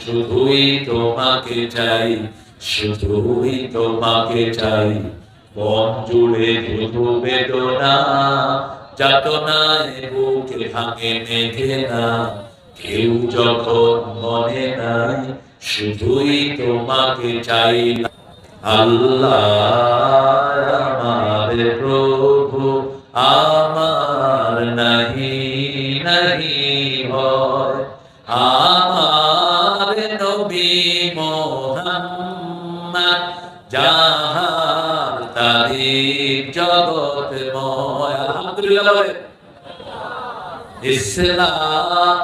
শুধুই তোমাকে চাই, শুধুই তোমাকে চাই। মন জুড়ে শুধু বেদনা, যাতনায় বুক ভাঙে মেঘে না। কেউ যখন মনে নাই, শুধুই তোমাকে চাই। আল্লাহ আমার প্রভু, আমার নাহি নাহি হয়। আমার নবী মুহাম্মদ, যাহার তারিফ জগৎময়। আলহামদুলিল্লাহ। ইসলাম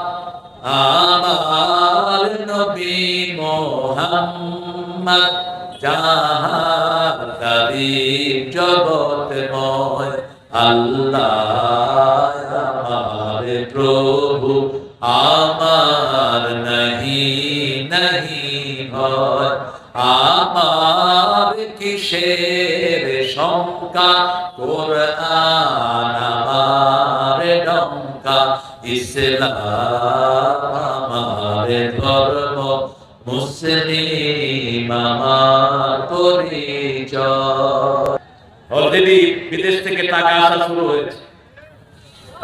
আমার নবী মুহাম্মদ, যাহার তারিফ জগৎময়। আল্লাহ আমার প্রভু, আমার নাহি নাহি হয়। আমার কিসের শঙ্কা, কোরআন আমার ডঙ্কা। ইসলাম আমার ধর্ম, মুসলিম আমার পরিচয়। অলরেডি বিদেশ থেকে টাকা আসা শুরু হয়েছে।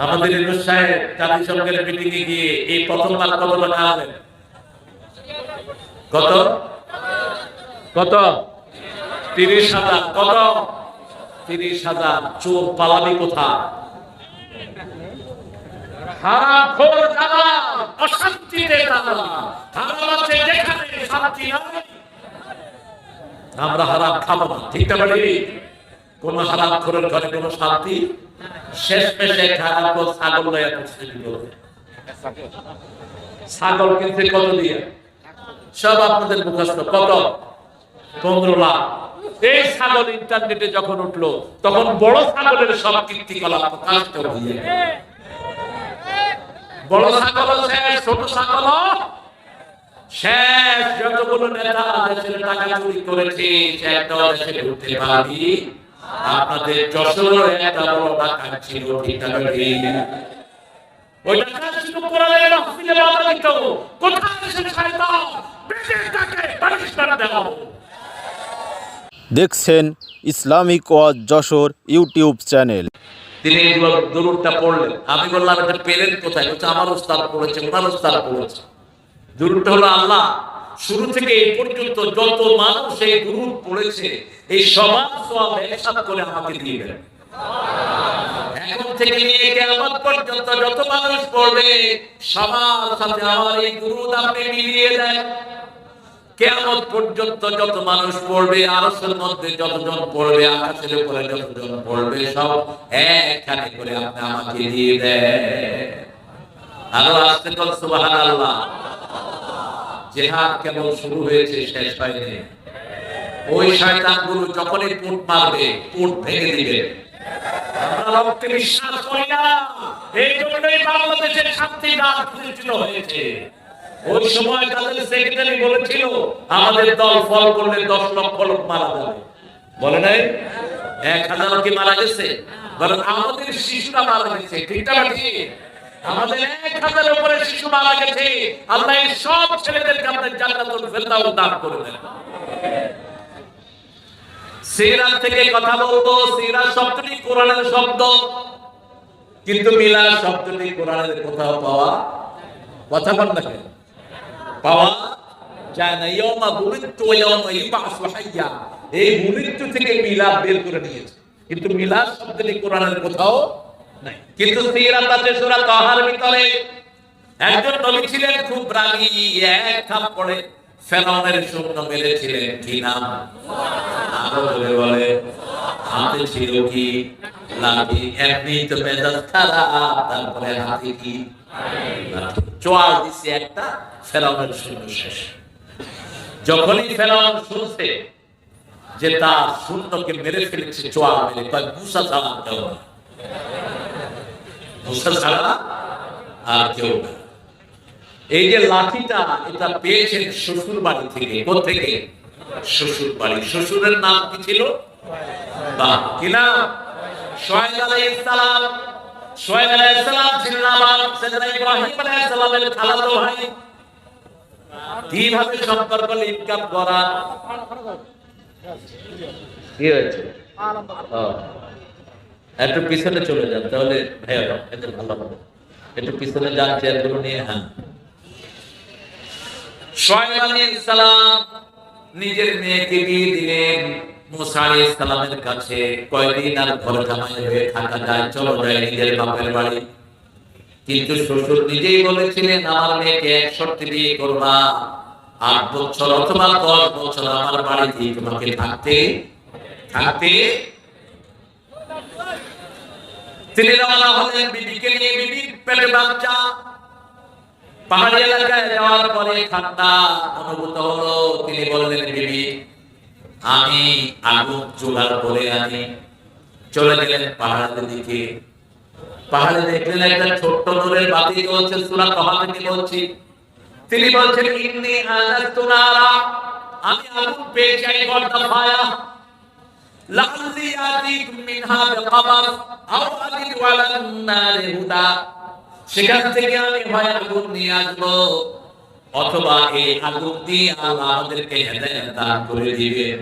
আমাদের ইউনূস সাহেব জাতিসংঘের মিটিং এ গিয়ে এই প্রথমবার কত টাকা আনলেন? কত কত 30,000। কত 30,000। চোর পালাবি কোথায়? হারামখোর যারা, অশান্তিতে যারা, হারাম আছে যেখানে শান্তি নাই, আমরা হারাম খাবো না। ঠিক না বলি? কোন হারামখোরের ঘরে কোনো শান্তি। শেষ পেশে হারামখোর ছাগল লয়া করছে। ছাগল কিনতে কত দিয়ে? সব আপনাদের মুখস্থ। কত? 15 লাখ। এই ছাগল ইন্টারনেটে যখন উঠলো, তখন বড় ছাগলের সব কীর্তিকলাপ প্রকাশ করে দিয়ে, বড় ছাগল শেষ, ছোট ছাগল শেষ। যতগুলো নেতা দেশের টাকা চুরি করেছে, সে একটা দেশে ঢুকতে পারি। আপনাদের যশোর একটা বড় ডাকাত ছিল। ঠিক না? ওই ডাকাত ছিল কোরআনের মাহফিলে বাধা দিত। কোথায় এসে শয়তান পেটের টাকে পানিশমেন্ট দেওয়া। দেখছেন ইসলামিক ওয়াজ যশোর ইউটিউব চ্যানেল। তিনি দুরূদটা পড়লেন। আমি বললাম এটা পেলেন কোথায়? বলছে আমার উস্তাদ পড়েছে, ওনার উস্তাদ পড়েছে। দুরূদটা হলো আল্লাহ শুরু থেকে এই পর্যন্ত যত মানুষ এই দুরূদ পড়েছে, এই সমান সওয়াব একসাথে করে আমাকে দিয়ে দেন। এখন থেকে নিয়ে কিয়ামত পর্যন্ত যত মানুষ পড়বে, সবার সাথে আমার এই দুরূদ আপনি মিলিয়ে দেন। কিয়ামত পর্যন্ত যত মানুষ পড়বে, আরশের মধ্যে যতজন পড়বে, আকাশের উপরে যতজন পড়বে, সব একখানে করে আপনি আমাকে দিয়ে দেন। আরো আস্তে করে সুবহানাল্লাহ। জিহাদ কেবল শুরু হয়েছে, শেষ হয়নি। ওই শয়তানগুলো যখনই পুঁট মারবে, পুঁট ভেঙে দিবে। আমরা রক্তে বিশ্বাস করি না। এই জন্যই বাংলাদেশের শান্তি রাত প্রতিষ্ঠিত হয়েছে। ওই সময় তাদের সেক্রেটারি বলেছিল আমাদের দল ফল করলে 10 লক্ষ লোক মারা যাবে। বলে নাই? 1000 কি মারা গেছে? বরং আমাদের শিশুরা মারা গেছে। ঠিক না? আমাদের 1000 উপরে শিশু মারা গেছে। আল্লাহ এই সব ছেলেদেরকে আপনার জান্নাতুল ফেরদাউস দান করে দেন। সিরাত থেকে কথা বলবো। সিরাত শব্দটি কোরআনের শব্দ, কিন্তু মিলাদ শব্দটি কোরআনের কোথাও পাওয়া কথা বল না কেন? পাওয়া যায় না। ইয়াউমা বুলিদতু ওয়া ইয়াউমা ইউবআসু হাইয়া। এই বুলিদতু থেকে মিলাদ বের করে নিয়েছে, কিন্তু মিলাদ শব্দটি কোরআনের কোথাও নাই। কিন্তু সিরাত আছে সূরা তাহার ভিতরে। একজন নবী ছিলেন খুব রাগী, এক থাপ্পড়ে ফেরাউনের শূন্য মেরেছিলেন। কি নাম? আরো বলে বলে হাতে ছিল কি? লাঠি। এমনি তো মেজাজ খারাপ, তারপরে হাতে কি? চোয়াল দিছে একটা, ফেরাউনের শূন্য শেষ। যখনই ফেরাউন শুনছে যে তার শূন্যকে মেরে ফেলেছে চোয়াল মেরে, কয় মুসা ছাড়া কেউ না, মুসা ছাড়া আর কেউ না। এই যে লাঠিটা, এটা পেয়েছেন শ্বশুর বাড়ি থেকে। কোথা থেকে? শ্বশুর বাড়ি। শ্বশুরের নাম কি ছিল? বাহ, কি নাম? শুআয়ব আলাইহিস সালাম। শুআয়ব আলাইহিস সালাম ছিলেন আবার সাইয়েদনা ইব্রাহিম আলাইহিস সালামের খালাতো ভাই। কিভাবে সম্পর্ক লিঙ্ক আপ করা? কি হয়েছে? ও, একটু পিছনে চলে যান তাহলে ভাইয়া একটু ভালো হবে। একটু পিছনে যান চেয়ারগুলো নিয়ে। হ্যাঁ, শুআয়ব আলাইহিস সালাম নিজের মেয়েকে বিয়ে দিলেন মুসা আলাইহিস সালামের কাছে। কয়দিন আর ঘরে জামাই হয়ে থাকা যায়? চলো যাই নিজের বাপের বাড়ি। কিন্তু শ্বশুর নিজেই বলেছিলেন আমার মেয়েকে এক শর্তে বিয়ে করবা, 8 বছর অথবা 10 বছর আমার বাড়িতে তোমাকে থাকতে থাকতে। তিনি রওনা হলেন বিবিকে নিয়ে, বিবির পেটে বাচ্চা। পাহাড়ি এলাকায় যাওয়ার পরে ঠান্ডা অনুভূত হলো। তিনি বললেন বিবি আমি আগুন জোগাড় করে আনি। চলে গেলেন পাহাড়ের দিকে। পাহাড়ে দেখলেন একটা ছোট্ট নূরের বাতি জ্বলছে। সূরা তাহা থেকে বলছি। তিনি বলছেন ইন্নী আনাস্তু নারা, আমি আগুন পেয়েছি। গর্দা ফায়া লাআল্লি আতিকুম মিনহা বিকবার আও আজিদু আলান নারি হুদা, সেখান থেকে আমি হয় আগুন নিয়ে আসবো অথবা এই আগুন দিয়ে আল্লাহ আমাদেরকে হেদায়েত দান করে দিবেন।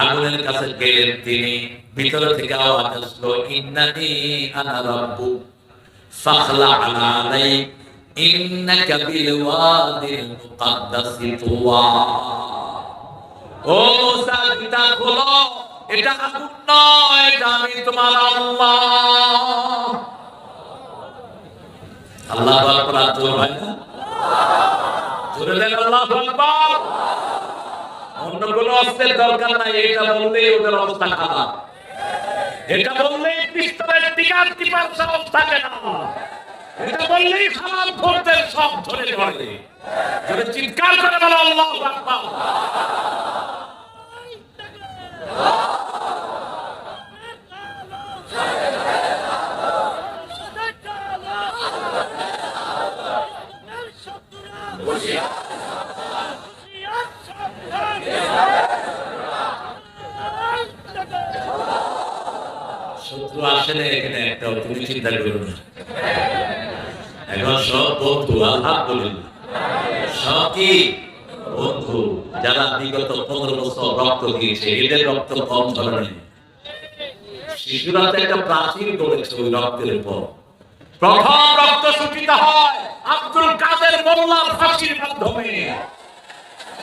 আগুনের কাছে গেলেন তিনি। ভিতর থেকে আওয়াজ আসলো ইন্নানি আনা রাব্বু ফাখলা আলাই ইন্নাকা বিল ওয়াদিল মুকাদ্দাসি তুওয়া। ও মুসা পিতা খোলো, এটা আগুন নয়, এটা আমি তোমার আল্লাহ। আল্লাহু আকবার। জোর হয় না? জোরে বলেন আল্লাহু আকবার। অন্য কোনো অস্ত্রের দরকার নাই। এটা বললেই ওদের অবস্থা খারাপ। এটা বললেই পিস্তলের টিকার সাহস থাকে না। এটা বললেই খারাপ করতে সব ধরে ধরে যদি চিৎকার করে বলো আল্লাহু আকবার। শত্রু আসলে এখানে একটা তুমি চিন্তা করো না। এখন সব বন্ধু আলহামদুলিল্লাহ, সব কি বন্ধু যারা বিগত 15 বছর রক্ত দিয়েছে, এদের রক্ত কম ধরনের। শিশুরা তো একটা প্রাচীর করেছে ওই রক্তের উপর। প্রথম রক্ত সূচিত হয় আব্দুল কাদের মোল্লার ফাঁসির মাধ্যমে।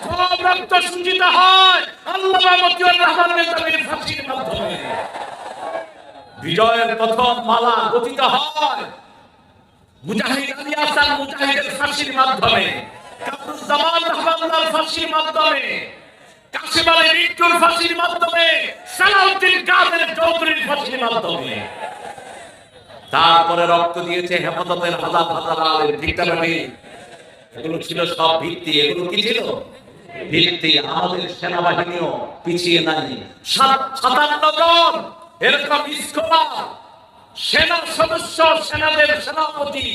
প্রথম রক্ত সূচিত হয় আল্লামা মতিউর রহমান নেতামীর ফাঁসির মাধ্যমে। বিজয়ের প্রথম মালা গঠিত হয় মুজাহিদ আলী হাসান মুজাহিদের ফাঁসির মাধ্যমে, কামরুজ্জামান রহমানুল্লাহর ফাঁসির মাধ্যমে, কাসিম আলী রিট্টুর ফাঁসির মাধ্যমে, সালাউদ্দিন কাদের চৌধুরীর ফাঁসির মাধ্যমে। তারপরে রক্ত দিয়েছে হেফাজতের হাজার হাজার আলেম। ভিক্টরি এগুলো ছিল সব ভিত্তি। এগুলো কি ছিল? ভিত্তি। আমাদের সেনাবাহিনীও পিছিয়ে নাই। 57 জন এরকম স্কলার সেনা সদস্য, সেনাদের সেনাপতি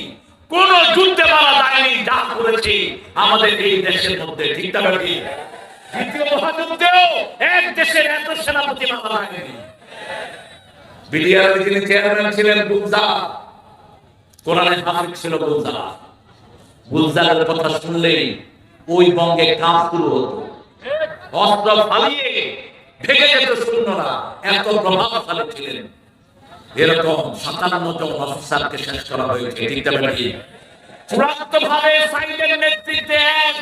কোন যুদ্ধে মারা যায়নি যা করেছে আমাদের এই দেশের মধ্যে। ঠিক না? দ্বিতীয় মহাযুদ্ধেও এক দেশের এত সেনাপতি মারা যায়নি। বিডিআর যিনি চেয়ারম্যান ছিলেন গুলজার, কোরআনের হাফিজ ছিল গুলজার। গুলজারের কথা শুনলেই ওই বঙ্গে কাজ শুরু হতো। অস্ত্র ফালিয়ে ভেঙে যেত সৈন্যরা, এত প্রভাবশালী ছিলেন। এরকম 57 জন অফিসারকে শেষ করা হয়েছে। ঠিক না? চূড়ান্ত ভাবে সাইদের নেতৃত্বে এক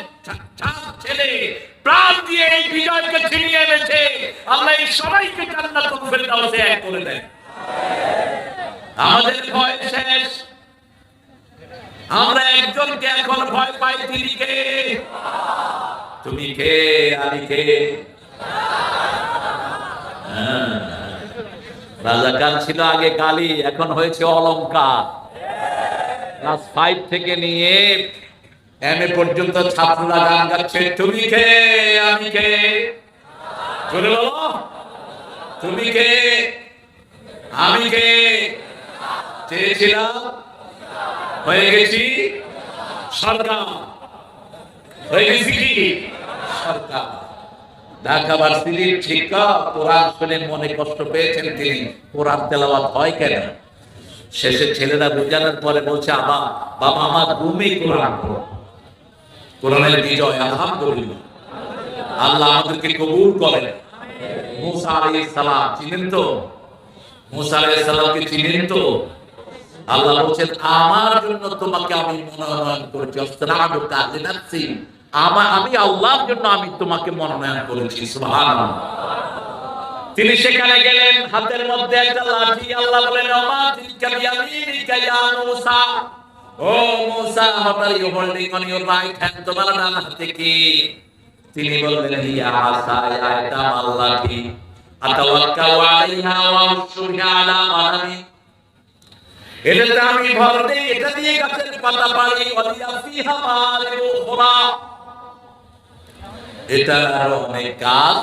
ছেলে প্রাণ দিয়ে এই বিজয়কে ছিনিয়ে এনেছে। আল্লাহ এই সবাইকে জান্নাতুল ফেরদাউসে এক করে দেন। আমাদের ভয় শেষ। আমরা একজনকে এখন ভয় পাই। তিনি কে? তুমি কে? আমি কে? রাজাকার ছিল আগে কালি, এখন হয়েছে অলংকার। ক্লাস 5 থেকে নিয়ে এমএ পর্যন্ত ছাত্ররা গান গাচ্ছে। তুমি কে? আমি কে? চলে বলো, তুমি কে? আমি কে? চেয়েছিলাম, হয়ে গেছি সরকার। হয়ে গেছি কি সরকার। ঢাকা ভার্সিটির শিক্ষক কোরআন শুনে মনে কষ্ট পেয়েছেন তিনি। কোরআন তেলাওয়াত হয় কেন? শেষে ছেলেরা বোঝানোর পরে বলছে বাবা আমার রুমে কোরআন পড়ো। কোরআনের বিজয়, আলহামদুলিল্লাহ। আল্লাহ আমাদেরকে কবুল করেন। মুসা আলাইহিস সালাম চিনেন তো? মুসা আলাইহিস সালামকে চিনেন তো? আল্লাহ বলছেন আমার জন্য তোমাকে আমি মনোনয়ন করেছি, অস্তানাবুকা লিনাফসি, আমি আল্লাহর জন্য আমি তোমাকে মনোনয়ন করেছি। সুবহানাল্লাহ। তিনি সেখানে গেলেন, হাতের মধ্যে একটা লাঠি। আল্লাহ বলেন ওমা তিলকা বিয়ামিনিকা ইয়া মুসা, ও মুসা, what are you holding on your right hand? তোমার ডান হাতে কি? তিনি বললেন হিয়া আসায়া, এটা আমার লাঠি। আতাওয়াক্কাউ আলাইহা ওয়া উশরিহা আলা মানামি, এটাতে আমি ভর দেই, এটা দিয়ে গাছের পাতা পাড়ি। ওয়ালিয়া ফিহা মারিবু উখরা, এটা আরো অনেক কাজ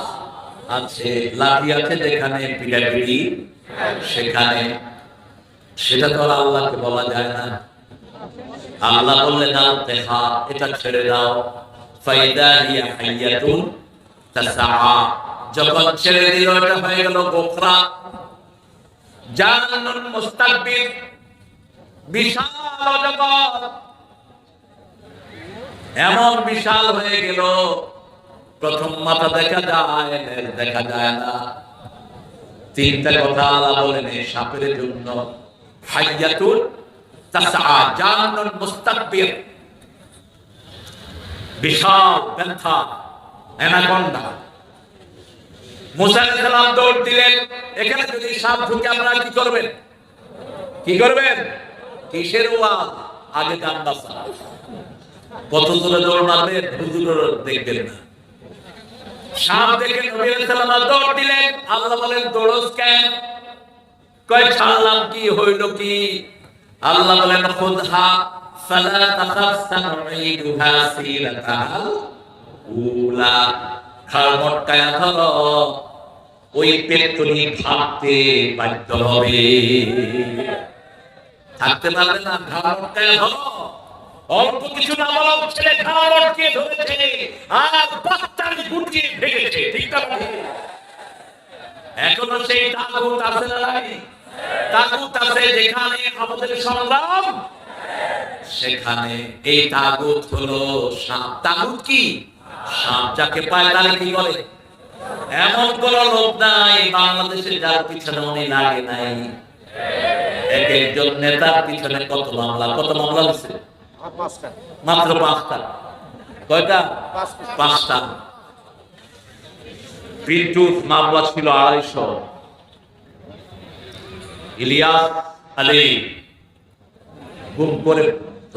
আছে। লাঠি আছে যেখানে পিটাপিটি সেখানে, সেটা তো আর আল্লাহকে বলা যায় না। আল্লাহ বললেন আলকিহা, এটা ছেড়ে দাও। ফাইদা হিয়া হাইয়াতুন তাসআ, যখন ছেড়ে দিল এটা হয়ে গেল গোখরা, জান্নাতুন মুস্তাকবির, বিশাল জগৎ। এমন বিশাল হয়ে গেল, প্রথম মাথা দেখা যায়, দেখা যায় না। তিনটা কথা আল্লাহ বলেন এই সাপের জন্য, হাইয়াতুন তাসআ, জান্নাতুন মুস্তাকবির, বিশাল ব্যথা, অ্যানাকোন্ডা। মুসা আলাইহিস সালাম দৌড় দিলেন। এখানে যদি সাপ ঢুকে আপনারা কি করবেন? কি করবেন? কিসের ওয়াজ? আগে জান বাঁচা। কত দূরে দৌড় মারবেন হুজুর দেখবেন না। সাপ দেখে নবী আলাইহিস সালাম দৌড় দিলেন। আল্লাহ বলেন দৌড়স কেন? কয় ছাড়লাম, কি হইল কি? আল্লাহ বলেন খুদহা ফালা তাখাফ সানুঈদুহা সিরাতাল উলা, খাল মটকায়া ধরো, ওই পেট্রোনি ভাবতে বাধ্য হবে। থাকতে পারবে না, খাল মটকায়া ধরো। অল্প কিছু না বলা ছেলে খাল মটকে ধরেছে আর বাচ্চার গুটিয়ে ভেঙেছে। ঠিক না? এখনো সেই তাগুত আছে না নাই? তাগুত আছে যেখানে আমাদের সংগ্রাম, সেখানে এই তাগুত হলো সাপ। তাগুত কি? সাপ যাকে পায় তারে কি বলে? এমন কোন লোক নাই বাংলাদেশে যার পিছনে উনি লাগে নাই। এক একজন নেতার পিছনে কত মামলা, কত মামলা হচ্ছে? মাত্র 5টা। কয়টা? 5টা। পিন্টুর মামলা ছিল 250। ইলিয়াস আলী গুম করে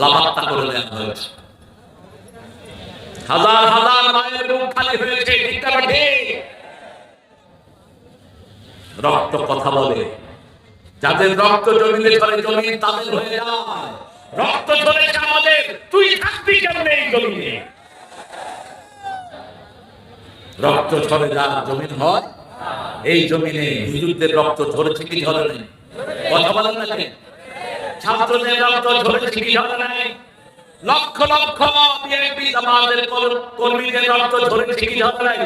লাপাত্তা করে দেওয়া হয়েছে। হাজার হাজার মায়ের বুক খালি হয়েছে। রক্ত কথা বলে। যাদের রক্ত জমিনে ঝরে, জমিন তাদের হয়ে যায়। রক্ত ঝরেছে আমাদের, তুই থাকবি কেমনে এই জমিনে? রক্ত ঝরে যার জমিন হয়, এই জমিনে হুজুরদের রক্ত ঝরেছে কি ঝরে নাই? কথা বলেন না কেন? ছাত্রদের রক্ত ঝরেছে কি ঝরে নাই? লক্ষ লক্ষ বিএনপি জামাতের কর্মীদের রক্ত ঝরেছে কি ঝরে নাই?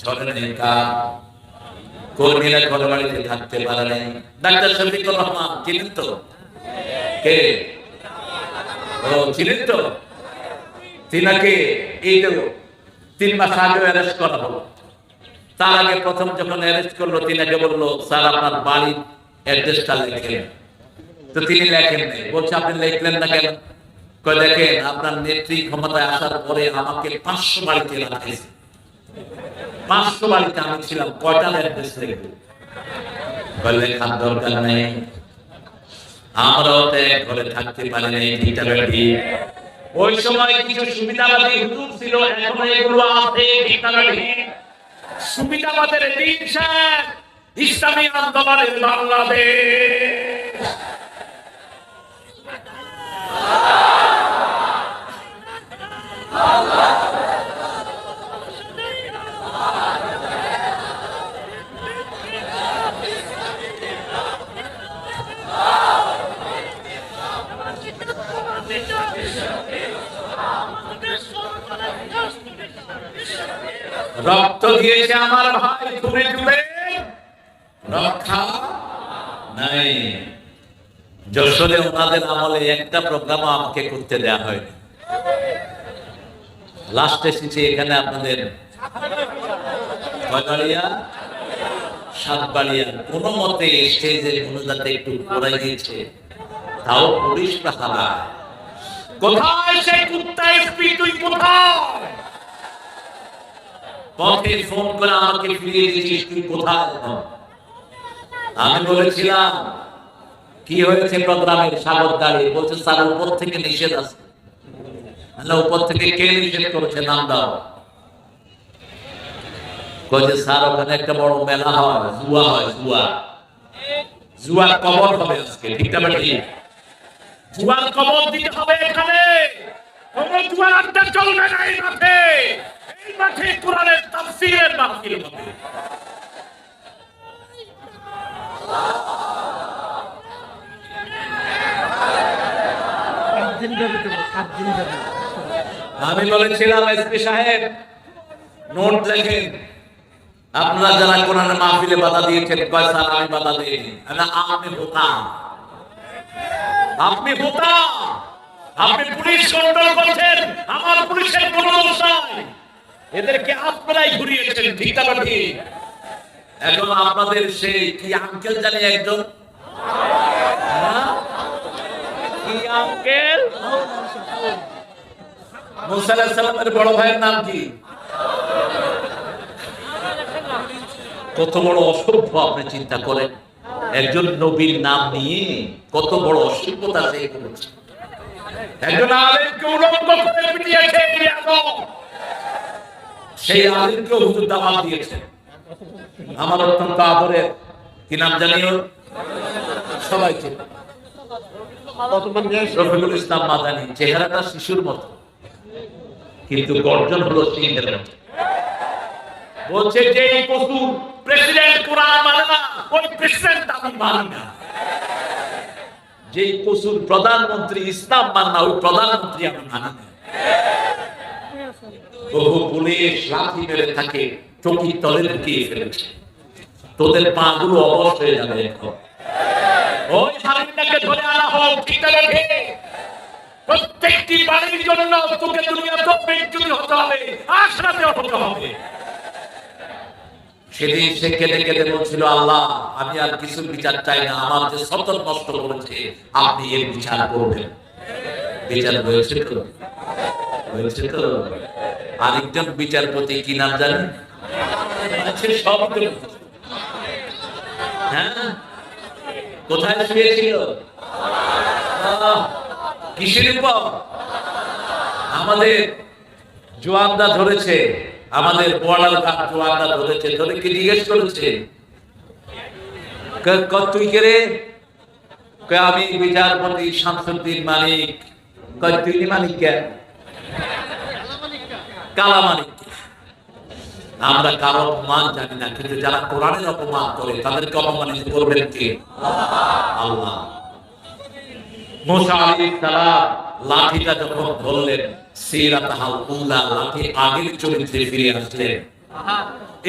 ঝরে নাই। কার? কর্মীরা ঘরে বাড়িতে থাকতে পারে নাই। ডাক্তার শফিকুর রহমান চিনেন তো? কে? ও চিনেন তো? তিনাকে এই 3 মাস আগে অ্যারেস্ট করা হলো। তার আগে প্রথম যখন অ্যারেস্ট করলো, তিনাকে বললো স্যার আপনার বাড়ির অ্যাড্রেসটা লিখেন। তো তিনি লেখেন নাই। বলছে আপনি লিখলেন না কেন? কয় দেখেন আপনার নেত্রী ক্ষমতায় আসার পরে আমাকে 500 বাড়িতে রাখিয়েছে। 500 বাড়িতে আমি ছিলাম, কয়টা অ্যাড্রেস লিখবো? কয় লেখার দরকার নেই, আমরাও তো এক ঘরে থাকতে পারি নাই। ঠিকটা বেঠি? ওই সময় কিছু সুবিধাবাদী হুজুর ছিল, এখনো এগুলো আছে। ঠিকটা বেঠি? সুবিধাবাদের দিন শেষ, ইসলামী আন্দোলনের বাংলাদেশ। রক্ত দিয়েছে আমার ভাই, ঘুরে ঘুরে রক্ষা নাই। যশোরে ওনাদের আমলে একটা প্রোগ্রাম আমাকে করতে দেওয়া হয়নি। লাস্ট এসেছি এখানে আপনাদের কয়বাড়িয়া, সাতবাড়িয়া। কোন মতে স্টেজে মনোজাতে একটু ঘোরাই দিয়েছে, তাও পুলিশ পাহারা। কোথায় সে কুত্তা এসপি, তুই কোথায়? পথে ফোন করে আমাকে ফিরিয়ে দিয়েছিস, তুই কোথায়? আমি বলেছিলাম কি হয়েছে প্রোগ্রামের, সাগর দাঁড়িয়ে বলছে স্যার উপর থেকে নিষেধ আছে। উপর থেকে কে নিষেধ করেছে, নাম দাও। বলছে স্যার ওখানে একটা বড় মেলা হয়, জুয়া হয়, জুয়ার কবর হবে আজকে। ঠিক না বেটি? জুয়ার কবর দিতে হবে এখানে। কোনো জুয়ার আড্ডা চলবে না এই মাঠে। এই মাঠে কোরআনের তাফসীরের মাহফিল হবে। আমি বলেছিলাম এসপি সাহেব নোট লেখেন, আপনারা যারা কোরআনের মাহফিলে বাধা দিয়েছেন। কয় স্যার আমি বাধা দিইনি। আপনি বোতাম, আপনি বোতাম, আপনি পুলিশ কন্ট্রোল করছেন। আমার পুলিশের কোনো দোষ নাই, এদেরকে আপনারাই ঘুরিয়েছেন। ঠিক না ঠিক? এখন আপনাদের সেই কি আঙ্কেল জানি একজন, কি আঙ্কেল, মুসা আলাইহিস সালামের বড় ভাইয়ের নাম কি? কত বড় অসভ্য আপনি চিন্তা করেন। একজন নবীর নাম নিয়ে কত বড় অসভ্যতা সে করেছে। একজন আলেমকে উলঙ্গ করে পিটিয়েছে, সেই আলেমকে হুজুর দাওয়াত দিয়েছে। আমার অত্যন্ত আদরের, কি নাম জানিও সবাই চেনে, রফিকুল ইসলাম মাদানী। চেহারাটা শিশুর মতো, কিন্তু গর্জন হলো সিংহের মতো। বলছে যে এই কসুর প্রেসিডেন্ট কোরআন মানে না, ওই প্রেসিডেন্ট আমি মানি না। যে কসুর প্রধানমন্ত্রী ইসলাম মানে না, ওই প্রধানমন্ত্রী আমি মানি না। বহু পুলিশ লাঠি মেরে থাকে, চৌকির তলে ঢুকিয়ে ফেলেছে। তোদের পা গুলো অবশ হয়ে যাবে এখন। ওই হারিটাকে ধরে আনা হোক। ঠিক আছে? প্রত্যেকটি বাড়ির জন্য তোকে দুনিয়াতে বেজ্জতি হতে হবে, আখিরাতেও হতে হবে। সেদিন সে কেঁদে কেঁদে বলছিল, আল্লাহ আমি আর কিছু বিচার চাই না, আমার যে সতত নষ্ট করেছে আপনি এর বিচার করবেন। বিচার হয়েছে তো? হয়েছে তো? আরেকজন বিচারপতি কি নাম জানেন? সব হ্যাঁ, কোথায় শুয়েছিল? কিসের উপর? আমাদের জোয়ানরা ধরেছে, আমাদের বড়াল ঘাট জোয়ানরা ধরেছে। ধরে কি জিজ্ঞেস করেছে, তুই কে রে? আমি বিচারপতি শামসুদ্দিন মানিক। তুই মানিক কে? কালা মানিক। আমরা কারো অপমান জানি না, কিন্তু যারা কোরআনের অপমান করে তাদেরকে অপমানিত করবেন কে? আল্লাহ। মুসা আলাইহিস সালাম লাঠিটা যখন ধরলেন, সিরাতাল উলা, লাঠি আগের চরিত্রে ফিরে আসলেন।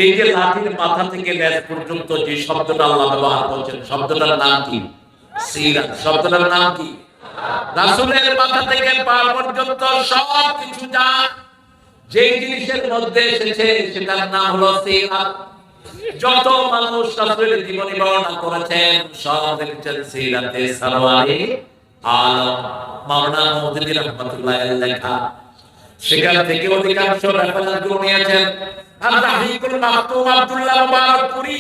এই যে লাঠির মাথা থেকে লেজ পর্যন্ত যে শব্দটা আল্লাহ ব্যবহার করছেন, শব্দটার নাম কি? সিরাত। শব্দটার নাম কি? রাসূলের মাথা থেকে পা পর্যন্ত সব কিছু যা যে জিনিসের মধ্যে এসেছে সেটার নাম হলো সিরাত। যত মানুষ রাসূলের জীবনী বর্ণনা করেছেন সব লিখেছেন সিরাতে সারওয়ারে আলম মাওলানা মওদুদী রাহমাতুল্লাহ আলাইহি লেখা। সেখান থেকে অধিকাংশ রেফারেন্স গুলো নিয়েছেন। আর তাহকিকুল মাহতুম আব্দুল্লাহ মুবারকপুরি,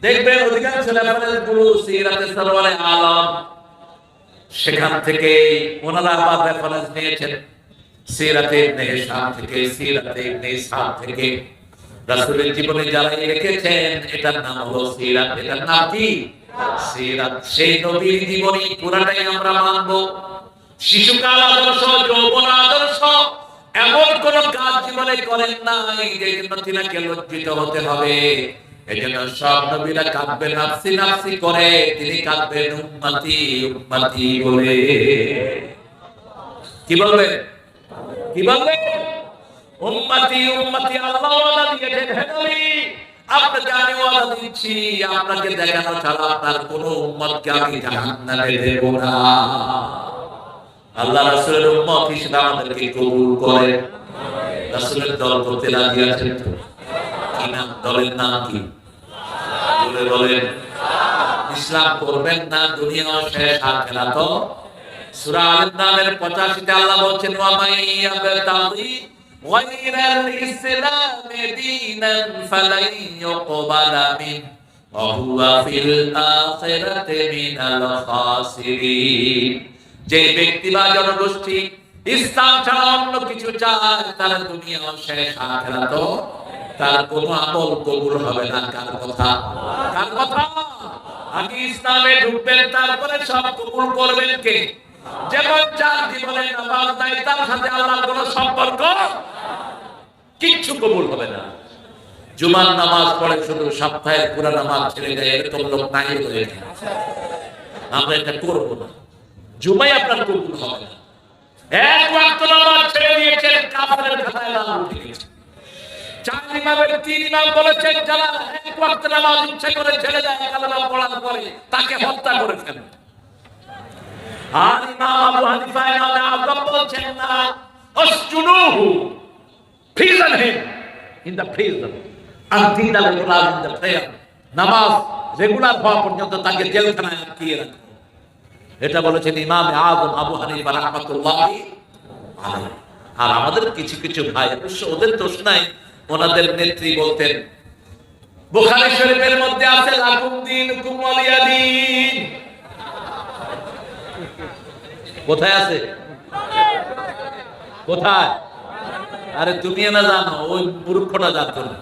দেখবেন অধিকাংশ রেফারেন্স গুলো সিরাতে সারওয়ারে আলম। সেখান থেকে ওনারা আবার রেফারেন্স নিয়েছেন সিরাতে ইবনে হিশাম থেকে, সিরাতে ইবনে ইসহাক থেকে। রাসূলের জীবনে যারা লিখেছেন এটার নাম হলো সিরাত। এটার নাম কি? সিরাত। সেই নবীর জীবনী পুরাটাই আমরা মানব। শিশুকাল আদর্শ, যৌবন আদর্শ, এমন কোন কাজ জীবনে করেন নাই যে জন্য তিনাকে লজ্জিত হতে হবে। এজন্য সব নবীরা কাঁদবেন নাফসি নাফসি করে, তিনি কাঁদবেন উম্মতি উম্মতি বলে। কি বলবেন? কি বলবেন? উম্মতি উম্মতি। আল্লাহ ওয়াদা দিয়েছেন, হে নবী আপনাকে আমি ওয়াদা দিচ্ছি, আপনাকে দেখানো ছাড়া আপনার কোন উম্মতকে আমি জাহান্নামে দেব না। আল্লাহ রাসূলের উম্মত হিসেবে আমাদেরকে কবুল করেন। রাসূলের দল করতে রাজি আছেন তো? কি নাম দলের নাম কি? বলে বলেন। ইসলাম করবেন না, দুনিয়া শেষ, আখিরাত সূরা আল-ইমরানের 85 আল্লাহ বলছেন ওয়া মাইয়াবতাগি গায়রাল ইসলামি দীনান ফালান ইউকবালা মিন ওয়া হুয়া ফিল আখিরাতি মিনাল খাসিরিন। যে ব্যক্তি বা জনগোষ্ঠী ইসলাম ছাড়া অন্য কিছু চায় তার দুনিয়া শেষ, আখিরাত তার কোনো আমল কবুল হবে না। কার কথা? কার কথা? আগে ইসলামে ঢুকবেন, তারপরে সব কবুল করবেন কে? যেমন যার জীবনে নামাজ নাই তার সাথে আল্লাহর কোনো সম্পর্ক, কিচ্ছু কবুল হবে না। জুমার নামাজ পড়ে শুধু সপ্তাহের পুরো নামাজ ছেড়ে যায়, এরকম লোক নাই হয়ে যায়। আমরা এটা করবো না, জুমাই আপনার কবুল হবে না। এক ওয়াক্ত নামাজ ছেড়ে দিয়েছেন, কাফেরের খাতায় নাম উঠে গেছে। 4 ইমামের 3 ইমাম বলেছেন যারা এক ওয়াক্ত নামাজ ইচ্ছা করে ছেড়ে যায় কালেমা পড়ার পরে তাকে হত্যা করে ফেলে। আর ইমাম আবু হানিফা ইমামে আযম বলছেন না, আসজুনুহু prison him in the prison until the regular in the prayer, নামাজ রেগুলার হওয়া পর্যন্ত তাকে জেলখানায় আটকিয়ে রাখো। এটা বলেছেন ইমামে আযম আবু হানিফা রাহমাতুল্লাহি আলাইহি। আর আমাদের কিছু কিছু ভাই, অবশ্য ওদের দোষ নাই, ওনাদের নেত্রী বলতেন, বুখারী শরীফের মধ্যে আছে লাকুম দীনুকুম ওয়ালিয়া দীন। কোথায় আছে? কোথায়? আরে তুমি না জানো, ওই মূর্খটা জানতো না।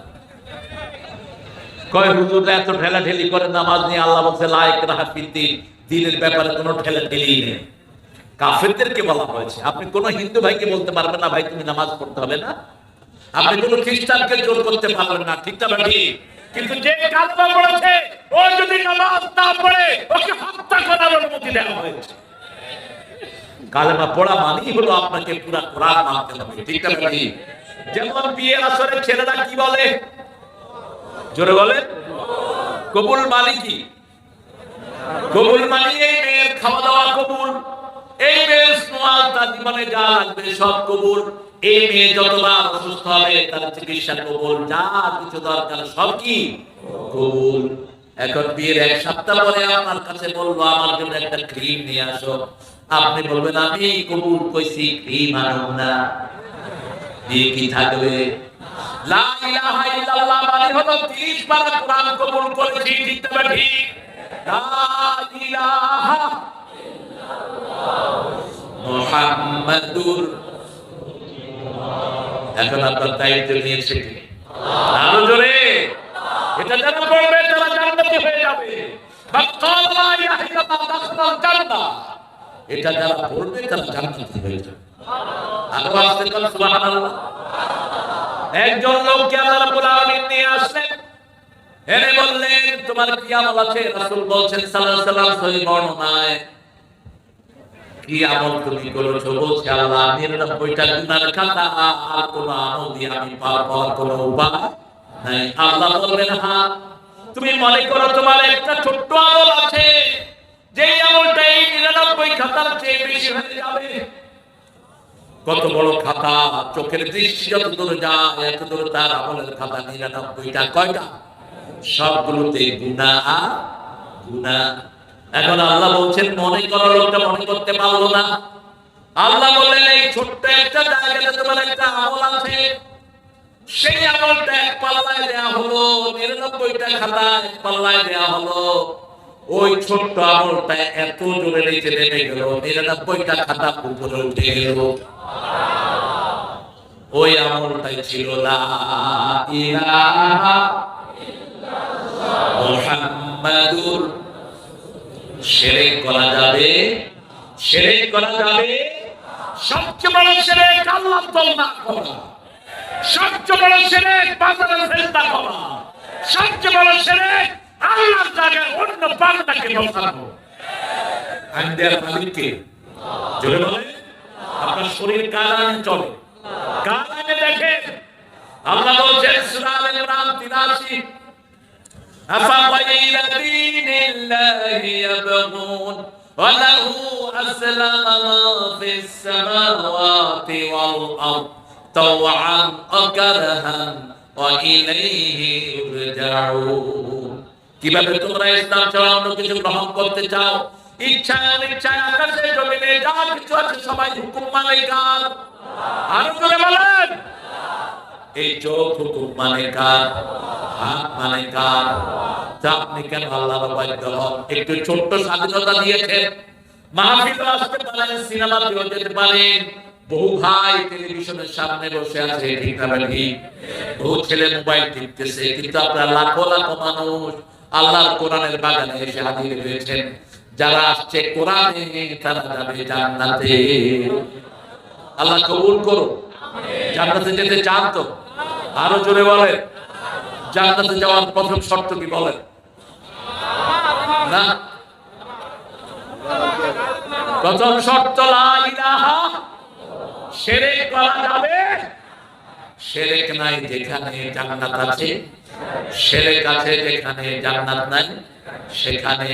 কয় হুজুররা এত ঠেলাঠেলি করে নামাজ নিয়ে, আল্লাহ বলছে লা ইকরাহা ফিদ্দীন, দ্বীনের ব্যাপারে কোনো ঠেলাঠেলি নেই। কাফেরদেরকে বলা হয়েছে। আপনি কোন হিন্দু ভাইকে বলতে পারবেন না ভাই তুমি নামাজ পড়তে হবে না, আপনি কোন খ্রিস্টানকে জোর করতে পারবেন না, ঠিক না ভাই? কিন্তু যে কালেমা পড়েছে ও যদি নামাজ না পড়ে ওকে হত্যা করার অনুমতি দেওয়া হয়েছে। কালেমা পড়া মানেই হলো আপনাকে পুরা কোরআন মানতে হবে, ঠিক না ভাই? যেমন বিয়ের আসরে ছেলেরা কি বলে, জোরে বলে, কবুল মানে কি? কবুল মানে এই মেয়ের খাওয়া দাওয়া কবুল, এই মেয়ের স্নোয়াল তার জীবনে যা লাগবে সব কবুল, এই মেয়ে যতবার অসুস্থ হবে তার চিকিৎসা কবুল, যা কিছু দরকার সব কি কবুল। এখন বিয়ের 1 সপ্তাহ পরে আপনার কাছে বলবো আমার জন্য একটা ক্রিম নিয়ে আসো, আপনি বলবেন আমি কবুল কইছি, ক্রিম আনো না, বিয়ে কি থাকবে? লা ইলাহা ইল্লাল্লাহ মানে হলো 30 পারা কোরআন কবুল করেছি, ঠিক না ঠিক? লা ইলাহা মুহাম্মাদুর। এখন আপনার দায়িত্ব নিয়েছে কি? আরো জোরে, এটা যারা পড়বে তারা জান্নাতি হয়ে যাবে। বাকাল লা ইলাহা ইল্লাল্লাহ দাখালাল জান্নাহ, এটা যারা পড়বে তারা জান্নাতি হয়ে যাবে। আরো আসতে বল সুবহানাল্লাহ। একজন লোককে আল্লাহ রাব্বুল আলামিন নিয়ে আসলেন, এনে বললেন তোমার কি আমল আছে? রাসূল বলছেন সাল্লাল্লাহু আলাইহি ওয়াসাল্লাম সহিহ বর্ণনায়, কি আমল তুমি করেছো? বলছে আল্লাহ 99টা গুনার খাতা, আর কোনো আমল দিয়ে আমি পার পাওয়ার কোনো উপায় নাই। আল্লাহ বললেন হ্যাঁ, তুমি মনে করো তোমার একটা ছোট্ট আমল আছে, যে আমলটা এই 99 খাতার চেয়ে বেশি হয়ে যাবে। কত বড় খাতা, চোখের দৃষ্টি যত দূর যায় এত দূর তার আমলের খাতা 99টা। কয়টা? সবগুলোতে গুনাহ আর গুনাহ। এখন আল্লাহ বলছেন মনে করো, লোকটা মনে করতে পারলো না। আল্লাহ বললেন এই ছোট্ট একটা জায়গাতে তোমার একটা আমল আছে, সেই আমলটা এক পাল্লায় দেয়া হলো, 99টা খাতা এক পাল্লায় দেয়া হলো। ওই ছোট্ট আমলটা এত জোরে নিচে নেমে গেল, 99টা খাতা উপরে উঠে গেল। ওই আমলটাই ছিল লা ইলাহা মুহাম্মাদুর। শিরক করা যাবে, শিরক করা যাবে। সবচেয়ে বড় শিরক আল্লাহর দল না করা, সবচেয়ে বড় শিরক বাজারে সেজদা করা, সবচেয়ে বড় শিরক আল্লাহর জায়গায় অন্য বান্দাকে বসানো। আইনদের মালিককে জোরে বলে, আপনার শরীর কার আইনে চলে? কার আইনে দেখেন? আল্লাহ বলছেন সূরা আল ইমরান 83, أفغير دين الله يبغون وله أسلم ما في السماوات والأرض তাওআন ওয়া কারহান ওয়া ইলাইহি ইরজাউন। কিভাবে তোমরা ইসলাম ছাড়া অন্য কিছু গ্রহণ করতে চাও? ইচ্ছায় অনিচ্ছায় আকাশে জমিনে যা কিছু আছে সবাই হুকুম মানে কার? আর করে বলেন, এই চোখ হুকুম মানে কার? হাত মানে কার? তা আপনি কেন আল্লাহর বাধ্য হন? একটু ছোট্ট স্বাধীনতা দিয়েছেন, মাহফিলে আসতে পারেন, সিনেমাতেও যেতে পারেন। বহু ভাই টেলিভিশনের সামনে বসে আছে, ঠিক না ঠিক? বহু ছেলে মোবাইল টিপতেছে, কিন্তু আপনারা লাখো লাখো মানুষ আল্লাহর কোরআনের বাগানে এসে হাজির হয়েছেন। যারা আসছে কোরআনে তারা যাবে জান্নাতে। আল্লাহ কবুল করো। জান্নাতে যেতে চান তো? আরো জোরে বলেন। জান্নাতে যাওয়ার প্রথম শর্ত কি বলেন? না, প্রথম শর্ত লা ইলাহা। শিরক করা যাবে? শিরক নাই যেখানে জান্নাত আছে, শিরক আছে যেখানে জান্নাত নাই সেখানে।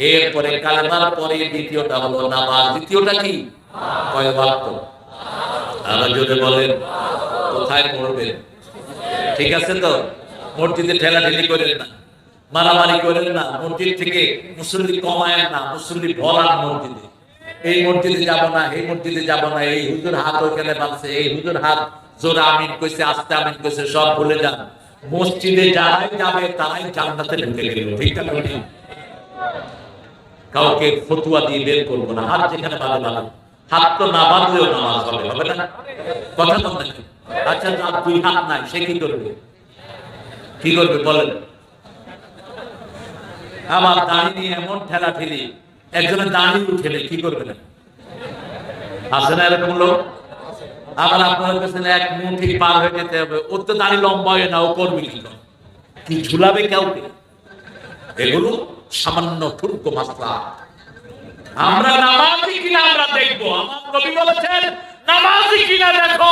এরপরে কালেমার পরে দ্বিতীয়টা হলো নামাজ। দ্বিতীয়টা কি? কয় ওয়াক্ত? আরো জোরে বলেন। কোথায় পড়বেন? ঠিক আছে তো? মসজিদে ঠেলাঠেলি করেন না, মারামারি করেন না, মসজিদ থেকে মুসল্লি কমায়েন না, মুসল্লি ভরান মসজিদে। এই মসজিদে যাব না, এই মসজিদে যাব না, এই হুজুর হাত ওখানে বাঁধছে, এই হুজুর হাত জোরে আমিন কইছে, আস্তে আমিন কইছে, সব ভুলে যান। মসজিদে যারাই যাবে তারাই জান্নাতে ঢুকে গেল। ঠিক না? কাউকে ফতুয়া দিয়ে বের করবো না। হাত যেখানে বাঁধে বাঁধে, হাত তো না বাঁধলেও নামাজ হবে, হবে না? কথা বল নাকি? আচ্ছা, যার দুই হাত নাই সে কি করবে? কি করবে বলেন? আমার দাড়ি নিয়ে এমন ঠেলা ঠেলি, একজনের দাড়ি উঠেলে কি করবে না? আছে না এরকম লোক? আবার আপনার কাছে এক মুঠি পার হয়ে যেতে হবে, ওর তো দাড়ি লম্বা হয়ে না, ও করবে কি ঝুলাবে কাউকে? এগুলো সামান্য ঠুনকো মাসলা। আমরা নামাজি কিনা আমরা দেখবো। আমার নবী বলেছেন, নামাজি কিনা দেখো,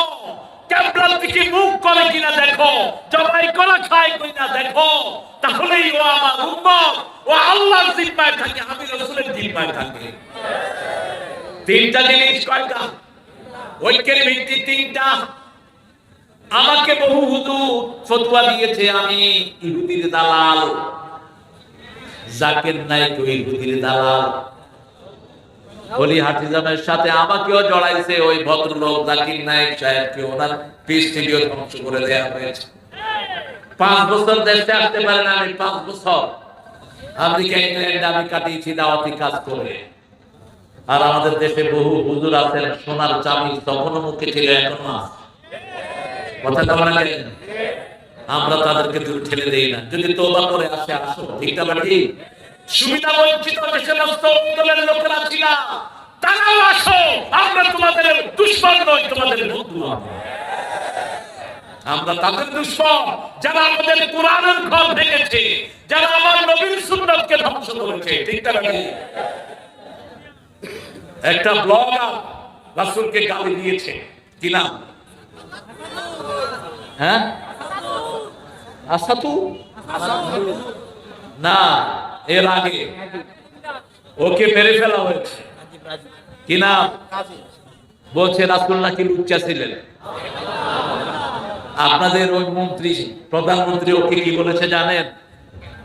কিবলার দিকে মুখ করে কিনা দেখো, জবাই করা খায় কিনা দেখো, তাহলেই ও আমার উম্মত, ও আল্লাহর জিম্মায় থাকে, আমি রাসূলের জিম্মায় থাকে। তিনটা জিনিস কয়টা? ঐক্যের ভিত্তি তিনটা। আমাকে বহু হুজুর ফতোয়া দিয়েছে আমি ইহুদির দালাল, জাকির নায়েক ইহুদির দালাল। বলি হাফিজামের সাথে আমাকেও জড়াইছে ওই ভদ্রলোক জাকির নায়েক সাহেবকে, ওনার পিস টিভিও ধ্বংস করে দেওয়া হয়েছে। 5 বছর দেশে আসতে পারেন, আমি 5 বছর আমেরিকা ইংল্যান্ডে আমি কাটিয়েছি দাওয়াতি কাজ করে। আর আমাদের দেশে বহু হুজুর আছেন, সোনার চাবি তখনও মুখে ছিল, এখনো আছে। কথাটা মনে রাখেন। আমরা তাদেরকে দূর ঠেলে দেই না, যদি তওবা করে আসে আসো, ঠিক না ঠিক? সুবিধা বঞ্চিত যে সমস্ত অঞ্চলের লোকেরা ছিল, তারাও আসো, আমরা তোমাদের দুশমন নই, তোমাদের বন্ধু। আমরা তাদের দুশমন যারা আমাদের কোরআনের ঘর ভেঙেছে, যারা আমার নবীর সুন্নাতকে ধ্বংস করেছে, ঠিক না ঠিক? একটা ব্লগার রাসূলকে গালি দিয়েছে, কি নাম? হ্যাঁ, আসাতু না, এর আগে ওকে মেরে ফেলা হয়েছে। কি নাম? বলছে রাসূল নাকি লুচ্চা ছিলেন। আপনাদের ওই মন্ত্রী, প্রধানমন্ত্রী ওকে কি বলেছে জানেন?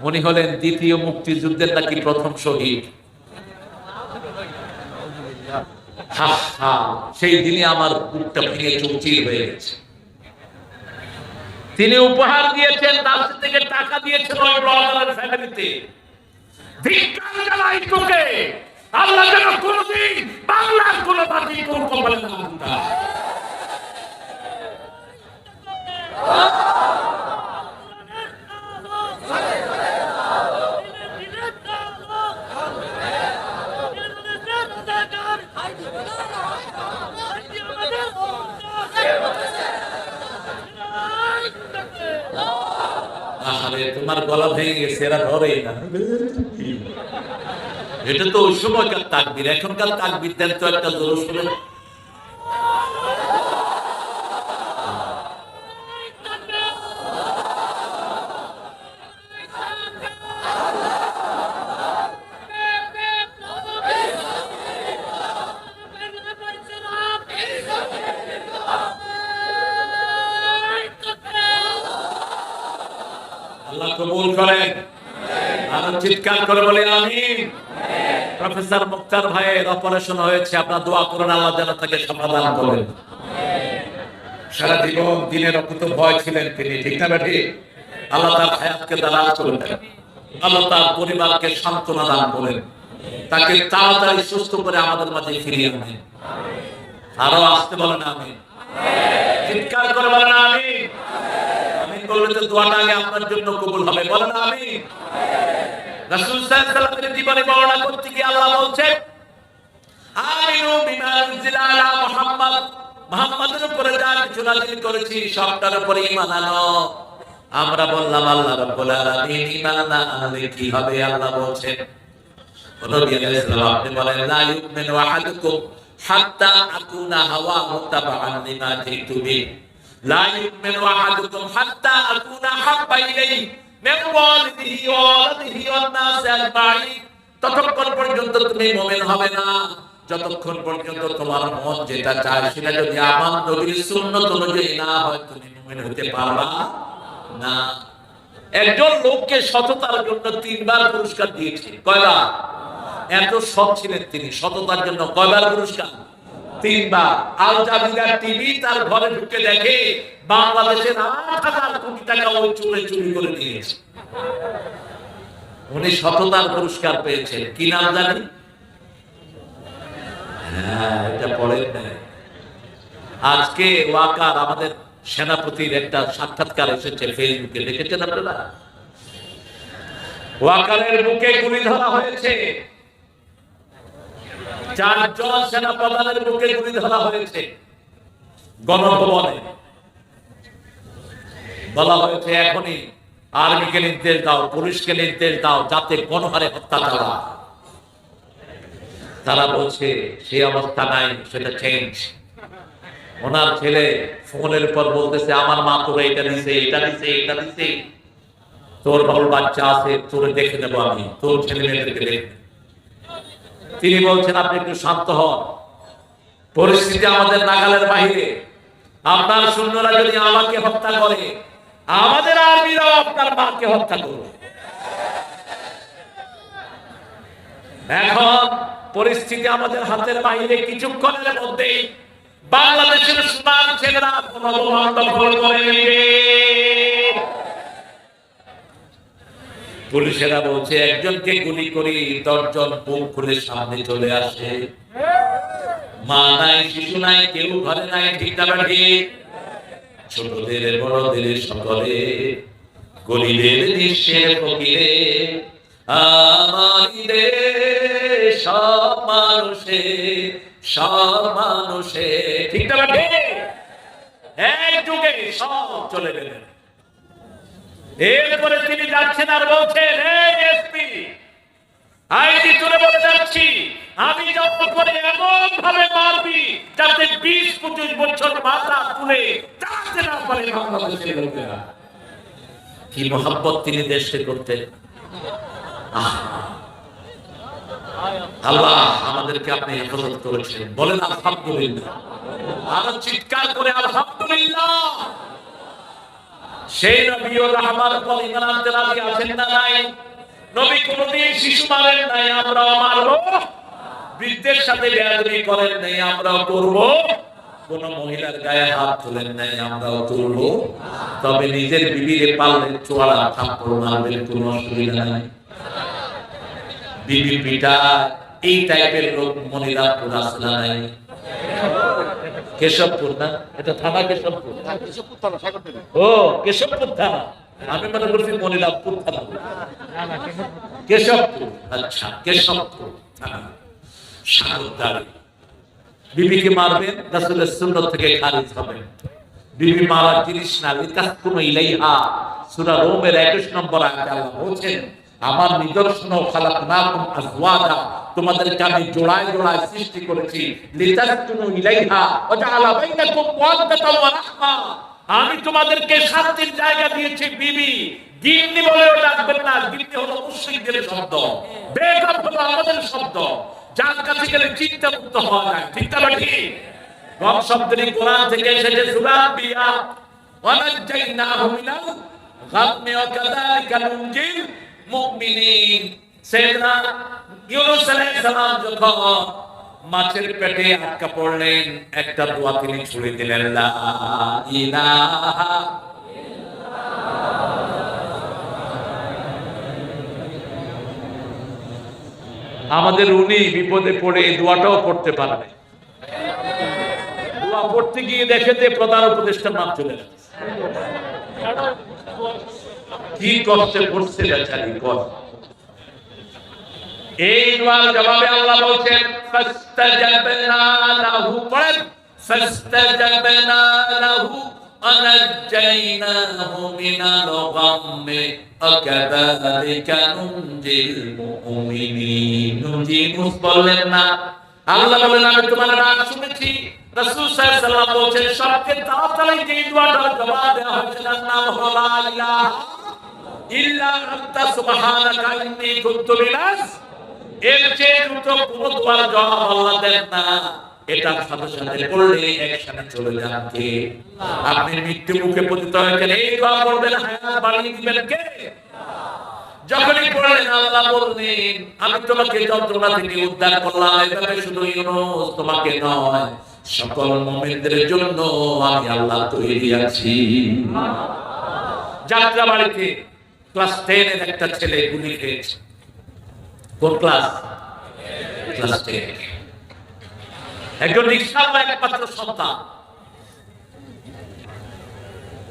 উনি হলেন দ্বিতীয় মুক্তিযুদ্ধের নাকি প্রথম শহীদ। সেই দিনে আমার বুকটা ভেঙে চৌচির হয়ে গেছে। তিনি উপহার দিয়েছেন, রাষ্ট্র থেকে টাকা দিয়েছেন ওই ব্লগারের ফ্যামিলিতে। ধিক্কার জানাই তোকে, আল্লাহ যেন কোনদিন বাংলার কোন বাতিল কোন কপালে না উঠায়। তোমার গলা ভেঙে গেছে, এরা ধরেই না। এটা তো ওই সময়কার তাকবীর, এখনকার তাকবীর দেন তো একটা জোর শুনে। আল্লাহ কবুল করেন। আর চিৎকার করে বলে আমিন। প্রফেসর মুক্তার ভাইয়ের অপারেশন হয়েছে, আপনারা দোয়া করুন আল্লাহ যেন তাকে সমাধান করেন। সারা জীবন দিনের অকুত ভয় ছিলেন তিনি, ঠিক না বেঠি? আল্লাহ তার হায়াতকে দারাজ করলেন, আল্লাহ তার পরিবারকে সান্ত্বনা দান করেন, তাকে তাড়াতাড়ি সুস্থ করে আমাদের মাঝে ফিরিয়ে আনেন। আরো আসতে বলেন আমিন, চিৎকার করে বলেন আমিন। আমিন বললে তো দোয়াটা আগে আপনার জন্য কবুল হবে, বলেন আমিন। রাসূল সাল্লাল্লাহু আলাইহি ওয়াসাল্লামের জীবনী বর্ণনা করতে গিয়ে আল্লাহ বলছেন, আমিনু বিমা উনজিলা আলা মুহাম্মদ, মুহাম্মাদের উপরে যা কিছু নাযিল করেছি সবটার উপরে ঈমান আনো। আমরা বললাম আল্লাহ রাব্বুল আলামিন ঈমান না আনলে কি হবে? আল্লাহ বলছেন, নবী আলাইহিস সালাম আপনি বলেন, লা ইউমিনু আহাদুকুম হাত্তা আকুনা হাওয়া মুত্তাবাআন লিমা জিতু বি, লা ইউমিনু আহাদুকুম হাত্তা আকুনা হাব্বা ইলাইহি মিন ওয়ালিদিহি ওয়া ওয়ালাদিহি ওয়ান নাস আজমাইন। ততক্ষণ পর্যন্ত তুমি মুমিন হবে না যতক্ষণ পর্যন্ত তোমার মন যেটা চায় সেটা যদি আমার নবীর সুন্নাত অনুযায়ী না হয়, তুমি মুমিন হতে পারবা না। একজন লোককে সততার জন্য 3 বার পুরস্কার দিয়েছে। কয়বার? এত সৎ ছিলেন তিনি, সততার জন্য কয়বার পুরস্কার? 3 বার। আল জাজিরা টিভি তার ঘরে ঢুকে দেখে বাংলাদেশের 8,000 কোটি টাকা ওই চুরে চুরি করে নিয়েছে। উনি সততার পুরস্কার পেয়েছেন। কি নাম জানি? হ্যাঁ, এটা পড়েন না। আজকে ওয়াকার আমাদের সেনাপতির একটা সাক্ষাৎকার এসেছে ফেসবুকে, দেখেছেন আপনারা? ওয়াকারের বুকে গুলি ধরা হয়েছে, 4 জন সেনাপ্রধানের বুকে গুলি ধরা হয়েছে। গণভবনে বলা হয়েছে এখনই আর্মিকে নির্দেশ দাও, পুলিশকে নির্দেশ দাও যাতে গণহারে হত্যা চালায়। তারা বলছে সেই অবস্থা নাই, সেটা চেঞ্জ। ওনার ছেলে ফোনের উপর বলতেছে, আমার মা তোর এটা দিছে, এটা দিছে, এটা দিছে, তোর বাবু বাচ্চা আছে, তোর দেখে নেবো আমি, তোর ছেলে মেয়েদেরকে দেখে। তিনি বলছেন আপনি একটু শান্ত হন, পরিস্থিতি আমাদের নাগালের বাইরে। আপনার সৈন্যরা যদি আমাকে হত্যা করে, আমাদের আর্মিরাও আপনার মাকে হত্যা করবে। এখন পরিস্থিতি আমাদের হাতের বাইরে। কিছুক্ষণের মধ্যেই বাংলাদেশের সুনাম ছেলেরা কোনো দখল করে নেবে। পুলিশেরা বলছে একজনকে গুলি করি 10 জন বুক খুলে সামনে চলে আসে। মা নাই, শিশু নাই, কেউ ঘরে নাই, ঠিক না ঠিক? ছোটদের বড়দের সকলে, গরিবের নিঃস্বের ফকিরে, আমাদের সব মানুষে, সব মানুষে, ঠিক না ঠিক? এক যুগে সব চলে গেলেন। এরপরে তিনি যাচ্ছেন আর বলছেন, এসপি আইডি তুলে বলে যাচ্ছি, আমি যত করে এমন ভাবে মারবি যাতে 20-25 বছর মাথা তুলে যাতে না পারে বাংলাদেশের লোকেরা। কি মহব্বত তিনি দেশে করতেন। আল্লাহ আমাদেরকে আপনি হেফাজত করেছেন, বলেন আলহামদুলিল্লাহ। আর চিৎকার করে আলহামদুলিল্লাহ। সেই নবীর রহমান পর ঈমান আনতে রাজি আছেন না নাই? নবী কোনদিন শিশু মারেন নাই, আমরাও মারব। বৃদ্ধের সাথে বেয়াদবি করেন নাই, আমরাও করব। কোন মহিলার গায়ে হাত তুলেন নাই, আমরাও তুলব। তবে নিজের বিবিরে পাললে চোয়ালা থাপ্পড় মারবেন, কোনো অসুবিধা নাই। বিবি পিটা এই টাইপের লোক মনিরামপুর আসলে নাই? কেশবপুর না? এটা থানা কেশবপুর। ও কেশবপুর থানা, আমি মনে করছি মনিরামপুর থানা। কেশবপুর, আচ্ছা কেশবপুর থানা। সাগরদাড়ি বিবিকে মারবেন, রাসূলের সুন্নাত থেকে খারিজ হবে। বিবি মারা জিনিস না, লিতাসকুনু ইলাইহা। সূরা রুমের 21 নম্বর আয়াতে আল্লাহ বলেন, আমার নিদর্শন খালাকনাকুম আজওয়াজা, তোমাদেরকে আমি জোড়ায় জোড়ায় সৃষ্টি করেছি। লিতাসকুনু ইলাইহা ওয়া জাআলা বাইনাকুম মাওয়াদাতাও ওয়া রাহমা, আমি তোমাদেরকে শান্তির জায়গা দিয়েছি। বিবি গিন্নি বলেও ডাকবেন না, গিন্নি হলো মুশরিকদের শব্দ, বেগম হলো আমাদের শব্দ, যার কাছে গেলে চিন্তা মুক্ত হওয়া যায়, ঠিক না ঠিক? গম শব্দটি কোরআন থেকে এসেছে, সূরা আম্বিয়া, ওয়া নাজাইনাহু মিনাল গাম্মে ওয়া কাযালিকা নুনজিল মুমিনিন। সাইয়েদনা ইউনূস আলাইহিস সালাম যখন মাছের পেটে আটকা পড়লেন, একটা দোয়া তিনি ছুড়ে দিলেন, লা ইলাহা। আমাদের উনি বিপদে পড়ে এই দোয়াটাও পড়তে পারবে। দোয়া পড়তে গিয়ে দেখে যে প্রধান উপদেষ্টার নাম চলে যাচ্ছে। কি কষ্টে পড়ছে বেচারি কষ্ট। এই দোয়ার জবাবে আল্লাহ বলছেন, ফাস্তাজাবনা লাহু, পড়েন, ফাস্তাজাবনা লাহু আনাজ্জাইনাহু মিনাল গাম্মি আকাযালিকা নুনজিল মুমিনিন। নুনজিল বললেন না, আল্লাহ বলেন আমি তোমার ডাক শুনেছি। রাসূল সাল্লাল্লাহু আলাইহি ওয়াসাল্লাম বলেন সবচেয়ে তাড়াতাড়ি যে দোয়াটার জবাব দেওয়া হয়েছে তার নাম হলো লা ইলাহা ইল্লা আনতা সুবহানাকা ইন্নী কুনতু মিনাজ। এর চেয়ে দ্রুত কোনো দোয়ার জবাব আল্লাহ দেন না। এটার সাথে সাথে পড়লে একসাথে চলে যান কে? আপনি মৃত্যু মুখে পতিত হয়েছেন, এই দোয়া পড়বেন, হায়াত বাড়িয়ে দিবেন কে? যখনই পড়লেন আল্লাহ বললেন আমি তোমাকে যন্ত্রণা থেকে উদ্ধার করলাম। এভাবে শুধু ইউনূস তোমাকে নয়, সকল মুমিনদের জন্য আমি আল্লাহ তৈরি আছি। যাত্রাবাড়িতে ক্লাস 10 এর একটা ছেলে গুলি খেয়েছে। কোন ক্লাস? ক্লাস 10। একজন রিকশাওয়ালা একমাত্র সন্তান।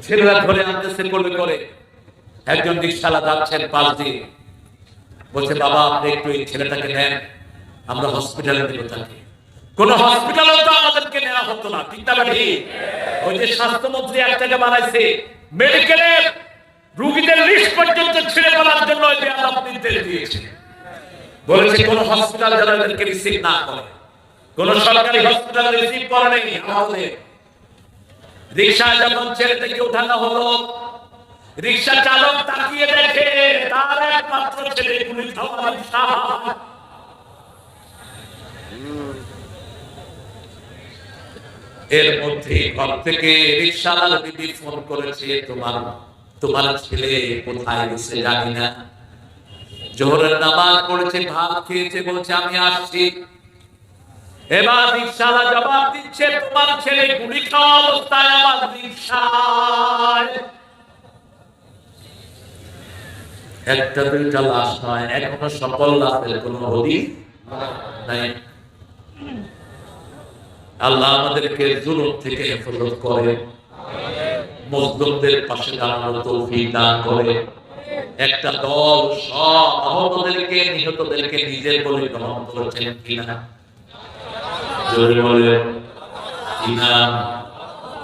ছেলেরা ধরে আনতেছে কোলে করে। একজন রিকশাওয়ালা যাচ্ছেন পাশ দিয়ে, বলছে বাবা আপনি একটু এই ছেলেটাকে নেন, আমরা হসপিটালে দেব তাকে। কোন হসপিটালেও তো আমাদেরকে নেওয়া হতো না, ঠিক না ঠিক? ওই যে স্বাস্থ্যমন্ত্রী একটাকে বানাইছে, মেডিকেলের রোগীদের লিস্ট পর্যন্ত ছেড়ে ফেলার জন্য ওই বেয়াদব নির্দেশ দিয়েছে। বলেছে কোন হসপিটাল যারা এদেরকে রিসিভ না করে, কোন সরকারি হসপিটাল রিসিভ করে নেই। আমাদের রিকশা যখন ছেড়ে থেকে উঠানো হলো, রিকশা চালক তাকিয়ে দেখে তার একমাত্র ছেলে গুলি খাওয়ার সাহস। এর মধ্যে ঘর থেকে রিকশাওয়ালার বিবি ফোন করেছে, তোমার ছেলে কোথায় গেছে জানি না, জোহরের নামাজ পড়েছে, ভাত খেয়েছে, বলছে আমি আসছি। এবার রিকশাওয়ালা জবাব দিচ্ছে তোমার ছেলে গুলি খাওয়া অবস্থায় আমার রিকশায়। একটা দুইটা লাশ নয়, এখনো সকল লাশের কোনো হদিস নাই। আল্লাহ আমাদেরকে জুলুম থেকে হেফাজত করে, মজলুমদের পাশে দাঁড়ানোর তৌফিক দান করে। একটা দল সব আহতদেরকে, নিহতদেরকে নিজের বলে গ্রহণ করেছেন কিনা? জোরে বলে কিনা?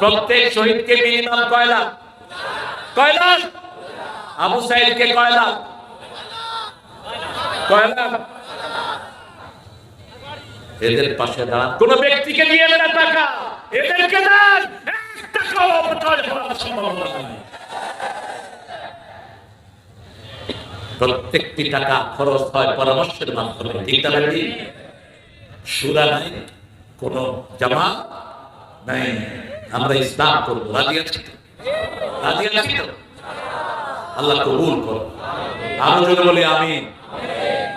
প্রত্যেক শহীদকে মিনিমাম কয় লাখ? কয় লাখ? আবু সাইদকে কয় লাখ? কয় লাখ? এদের পাশে দাঁড়ান। কোন ব্যক্তিকে দিয়ে না টাকা, এদেরকে দেন, এক টাকাও অপচয় করা সম্ভব নয়। প্রত্যেকটি টাকা খরচ হয় পরামর্শের মাধ্যমে, ঠিক না ভাই? সুরা নাই, কোন জামা নাই, আমরা ইসলাম করবো, রাজি আছি তো? রাজি আছি তো? আল্লাহ কবুল করো। আরো জোরে বলি আমিন।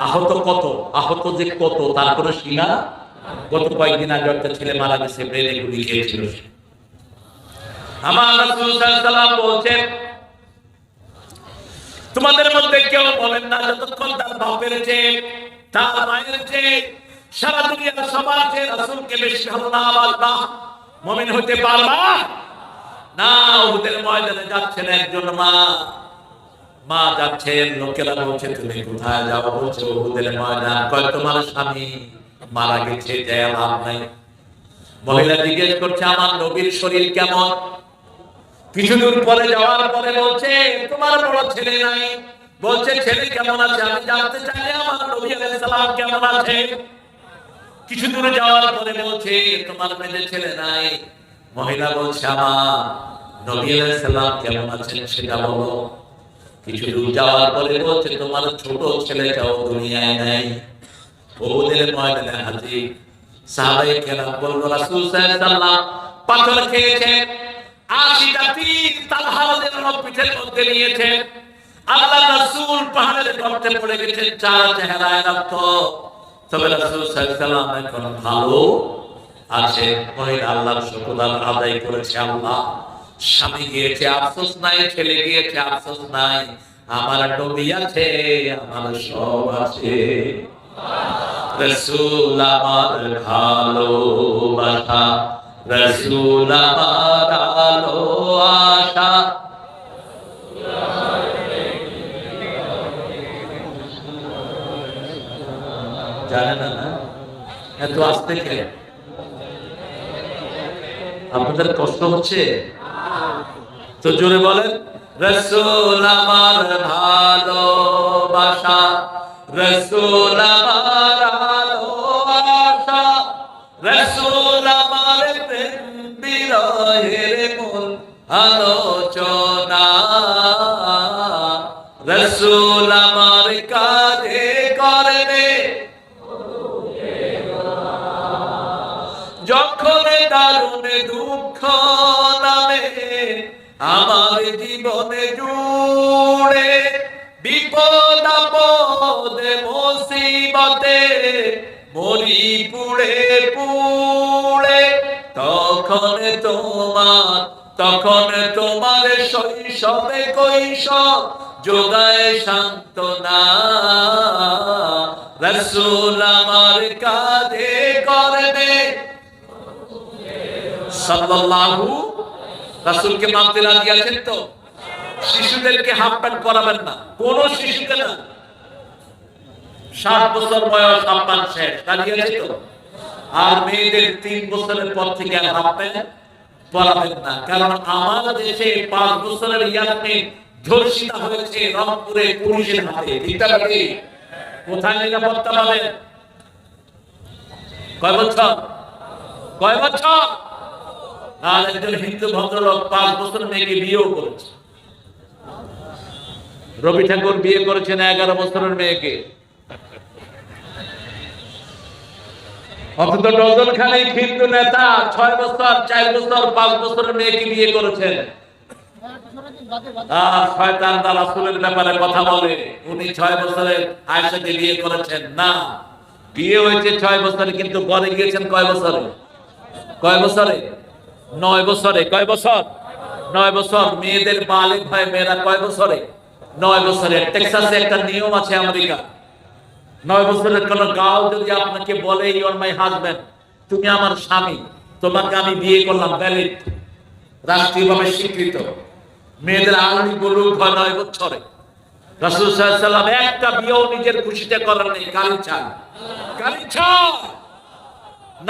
আহত কত, আহত যে কত তার কোনো সীমা। গত কয়েকদিন আগে একটা ছেলে মারা গেছে, ব্রেনে গুলি খেয়েছিল। আমার রাসূল সাল্লাল্লাহু আলাইহি ওয়াসাল্লাম বলেন তোমাদের মধ্যে কেউ বলেন না যতক্ষণ তার বাপের চেয়ে, তার মায়ের চেয়ে, সারা দুনিয়ার সবার চেয়ে রাসূলকে বেশি ভালোবাসবা, মুমিন হতে পারবা না। উহুদের ময়দানে যাচ্ছেন একজন মা যাচ্ছেন, লোকেরা বলছে তুমি কোথায় যাও? বলছে উহুদের ময়দান। কয় তোমার স্বামী মারা গেছে, যায় লাভ নাই। মহিলা জিজ্ঞেস করছে আমার নবীর শরীর কেমন? কিছু দূর পরে যাওয়ার পরে বলছে তোমার বড় ছেলে নাই। বলছে ছেলে কেমন আছে? আমি জানতে চাইলে আমার নবী আলাইহিস সালাম কেমন আছে? কিছু দূরে যাওয়ার পরে বলছে তোমার মেয়ে ছেলে নাই। মহিলা বলছে আমার নবী আলাইহিস সালাম কেমন আছেন সেটা বলো। কিছু দূর যাওয়ার পরে বলছে তোমার ছোট ছেলেটাও দুনিয়ায় নাই। উহুদের ময়দানে হাজির। সাহাবায়ে কেরাম বলল রাসূল সাল্লাল্লাহু আলাইহি ওয়াসাল্লাম পাথর খেয়েছে, 80টা তীর তালহা রাদিয়াল্লাহু পিঠের মধ্যে নিয়েছেন। আল্লাহ রাসূল পাহাড়ের গর্তে পড়ে গেছেন, চার চেহারায় রক্ত। তবে রাসূল সাল্লাল্লাহু আলাইহি ওয়াসাল্লাম এখন ভালো আছে। মহিলা আল্লাহর শুকর আদায় করেছে। আল্লাহ, স্বামী গিয়েছে আফসোস নাই, ছেলে গিয়েছে আফসোস নাই, আমার নবী আছে, আমার সব আছে। রাসূল আমার ভালোবাসা, রাসূল আমার আলো আশা। জানেন না এত আস্তে কে? আপনাদের কষ্ট হচ্ছে তো জোরে বলেন, রাসূল আমার ভালোবাসা, রাসূল আমার আলো আশা, রাসূল আমার প্রেম বিরহের মূল আলোচনা, রাসূল আমার কাঁধে করবে যখন দারুণ দুঃখ নামে আমার জীবনে জুড়ে, বিপদ আপদে মুসিবতে মরি পুড়ে পুড়ে, তখন তোমার শৈশবে কৈশোর যোগায় সান্ত্বনা, রাসূল আমার কাঁধে করবে সাল্লাল্লাহু। রাসূলকে মানতে রাজি আছেন তো? শিশুদেরকে হাফ প্যান্ট পরাবেন না, কোন শিশুকে না। 7 বছর বয়স হাফ প্যান্ট শেষ, রাজি আছে তো? আর মেয়েদের 3 বছরের পর থেকে আর হাফ প্যান্ট পরাবেন না, কারণ আমার দেশে 5 বছরের ইয়াসমিন ধর্ষিতা হয়েছে রংপুরে পুলিশের হাতে। ঠিক আছে? কোথায় নিরাপত্তা পাবেন? কয় বছর? কয় বছর? আর একজন হিন্দু ভদ্রলোক 5 বছর মেয়েকে বিয়েও করেছে। রবি ঠাকুর বিয়ে করেছেন 11 বছরের মেয়েকে। অথচ ডজন খানেক হিন্দু নেতা 6 বছর, 4 বছর, 5 বছরের মেয়েকে বিয়ে করেছেন। শয়তান তার রাসূলের ব্যাপারে কথা বলে, উনি 6 বছরের আয়েশাকে বিয়ে করেছেন। না, বিয়ে হয়েছে 6 বছরে, কিন্তু ঘরে গিয়েছেন কয় বছরে? কয় বছরে? 9 বছরে। কয় বছর? 9 বছর। মেয়েদের বালিগ হয় মেয়েরা কয় বছরে? 9 বছরে। টেক্সাসে একটা নিয়ম আছে আমেরিকা, 9 বছরের কোন গাও যদি আপনাকে বলে ইউ আর মাই হাজবেন্ড, তুমি আমার স্বামী, তোমাকে আমি বিয়ে করলাম, ভ্যালিড, রাষ্ট্রীয়ভাবে স্বীকৃত। মেয়েদের আঙুলি বলুক হয় 9 বছরে। রাসূল সাল্লাল্লাহু আলাইহি ওয়াসাল্লাম একটা বিয়েও নিজের খুশিতে করেন নাই, কালিছা কালিছা।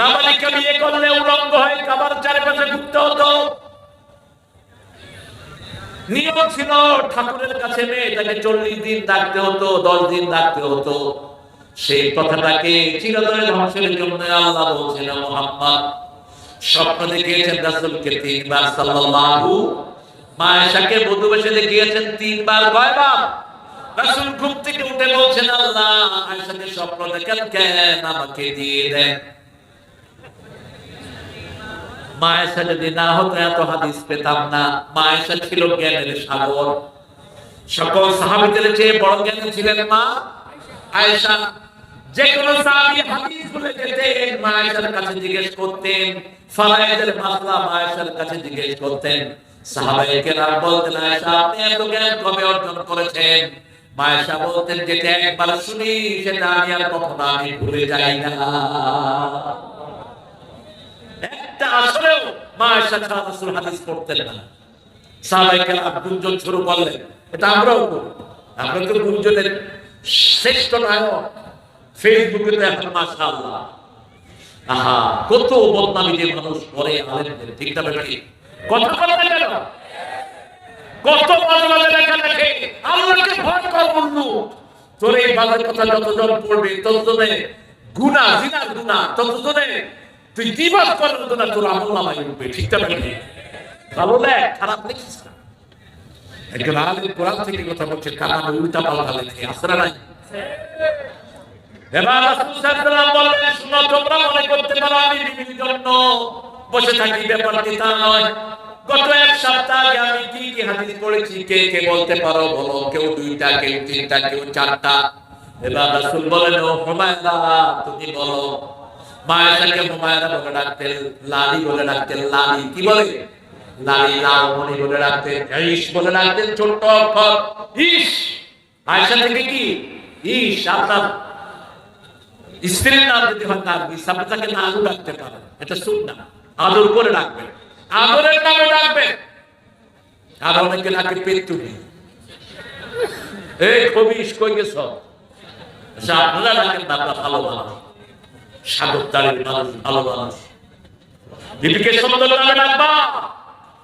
নাবালিকা বিয়ে করলে উলঙ্গ হয়ে কাবার চারপাশে ঘুরতে হতো। নিয়ম ছিল ঠাকুরের কাছে মেয়েটাকে 40 দিন ডাকতে হতো, 10 দিন ডাকতে হতো। সেই কথাটাকে চিরতরে ধ্বংসের জন্য আল্লাহ বলছেন, মুহাম্মদ স্বপ্ন দেখিয়েছেন রাসূলকে 3 বার সাল্লাল্লাহু, মা আয়েশাকে বধূ বেশে দেখিয়েছেন 3 বার। কয়বার? রাসূল ঘুম থেকে উঠে বলছেন, আল্লাহ আয়েশাকে স্বপ্ন দেখেন কেন, আমাকে দিয়ে দেন। মা আয়েশা যদি না হতো এত হাদিস পেতাম না। মা আয়েশা ছিল জ্ঞানের সাগর, সকল সাহাবীদের চেয়ে বড় জ্ঞানী ছিলেন মা আয়েশা। যে কোনো সাহাবী হাদিস ভুলে যেতেন, মা আয়েশার কাছে জিজ্ঞেস করতেন, ফরায়েদের মাসলা মা আয়েশার কাছে জিজ্ঞেস করতেন। সাহাবায়ে কেরাম বলতেন, আয়েশা আপনি এত জ্ঞান কবে অর্জন করেছেন? মা আয়েশা বলতেন, যেটা একবার শুনি সেটা আমি আর কখনো আমি ভুলে যাই না। একটা আসরেও মা আয়েশা ছাড়া রাসূল হাদিস পড়তেন না। সাহাবায়ে কেরাম গুঞ্জন শুরু করলেন, এটা আমরাও করি। আমরা তো গুঞ্জনের শ্রেষ্ঠ নায়ক। ফেসবুকে তো এখন মাশাআল্লাহ, আহা কত বদনামি যে মানুষ করে আলেমদের। ঠিক না বেটি? কথা বলে না কেন? কত বাজে লেখা লেখে, আল্লাহকে ভয় কর বন্ধু। তোর এই বাজে কথা যতজন পড়বে ততজনে গুনাহ, জিনার গুনাহ, ততজনে তুই গীবত করার জন্য তোর আমলনামায় উঠবে। ঠিক না বেটি? ভালো লেখ, খারাপ লিখিস না। একজন আলেম কোরআন থেকে কথা বলছে, কালামে উল্টা পাল্টা লেখে, আসরা নাই। এবার রাসূল সাল্লাল্লাহু আলাইহি ওয়াসাল্লাম বললেন, শুনো তোমরা মনে করতে পারো আমি বিবির জন্য বসে থাকি, ব্যাপারটি তা নয়। গত এক সপ্তাহ আগে আমি কি কি হাদিস পড়েছি কে কে বলতে পারো বলো? কেউ দুইটা, কেউ তিনটা, কেউ চারটা। এবার রাসূল বলেন, ও হুমায়রা তুমি বলো। মা আয়েশাকে হুমায়রা বলে ডাকতেন, লালি বলে ডাকতেন। লালি কি বলে? লালি, লালমণি বলে ডাকতেন, ইশ বলে ডাকতেন, ছোট্ট অক্ষর ইশ। আয়েশা থেকে কি ইশ? আপনার স্ত্রীর নাম যদি হয় নার্গিস, আপনি তাকে নালু ডাকতে পারেন, এটা সুন্নাহ। আদর করে ডাকবেন, আদরের নামে ডাকবেন। আর অনেকে ডাকে পেট্টুনি, এই খবিশ কই গেছ? আপনারা ডাকেন না, আপনারা ভালো মানুষ, সাগরদারির মানুষ, ভালো মানুষ। বিবিকে সুন্দর নামে ডাকবা।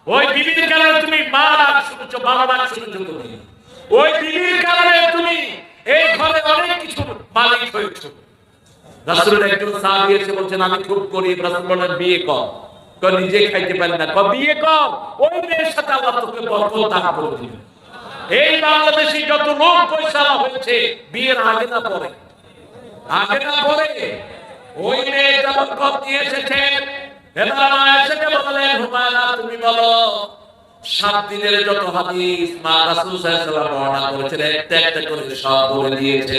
ওই বিবির কারণে তুমি মা ডাক শুনেছো, বাবা ডাক শুনেছো। তুমি ওই বিবির কারণে তুমি এই ঘরে অনেক কিছু মালিক হয়েছো। রাসূলের একজন সাহাবী এসে বলছেন, আমি খুব গরিব। রাসূল বলেন, বিয়ে কর। কই নিজে খাইতে পারি না। কই বিয়ে কর, ওই মেয়ের সাথে আল্লাহ তোকে বরকত দান করে দিবে। এই বাংলাদেশে যত লোক পয়সা হয়েছে বিয়ের আগে না পরে, আগে না পরে ওই মেয়েটা বরকত নিয়ে এসেছে। এবার মা এসে বললেন, হুমায়রা তুমি বলো। 7 দিনের যত হাদিস মা রাসূল সাল্লাল্লাহু আলাইহি ওয়াসাল্লাম বর্ণনা করেছেন, একটা একটা করে সব বলে দিয়েছে।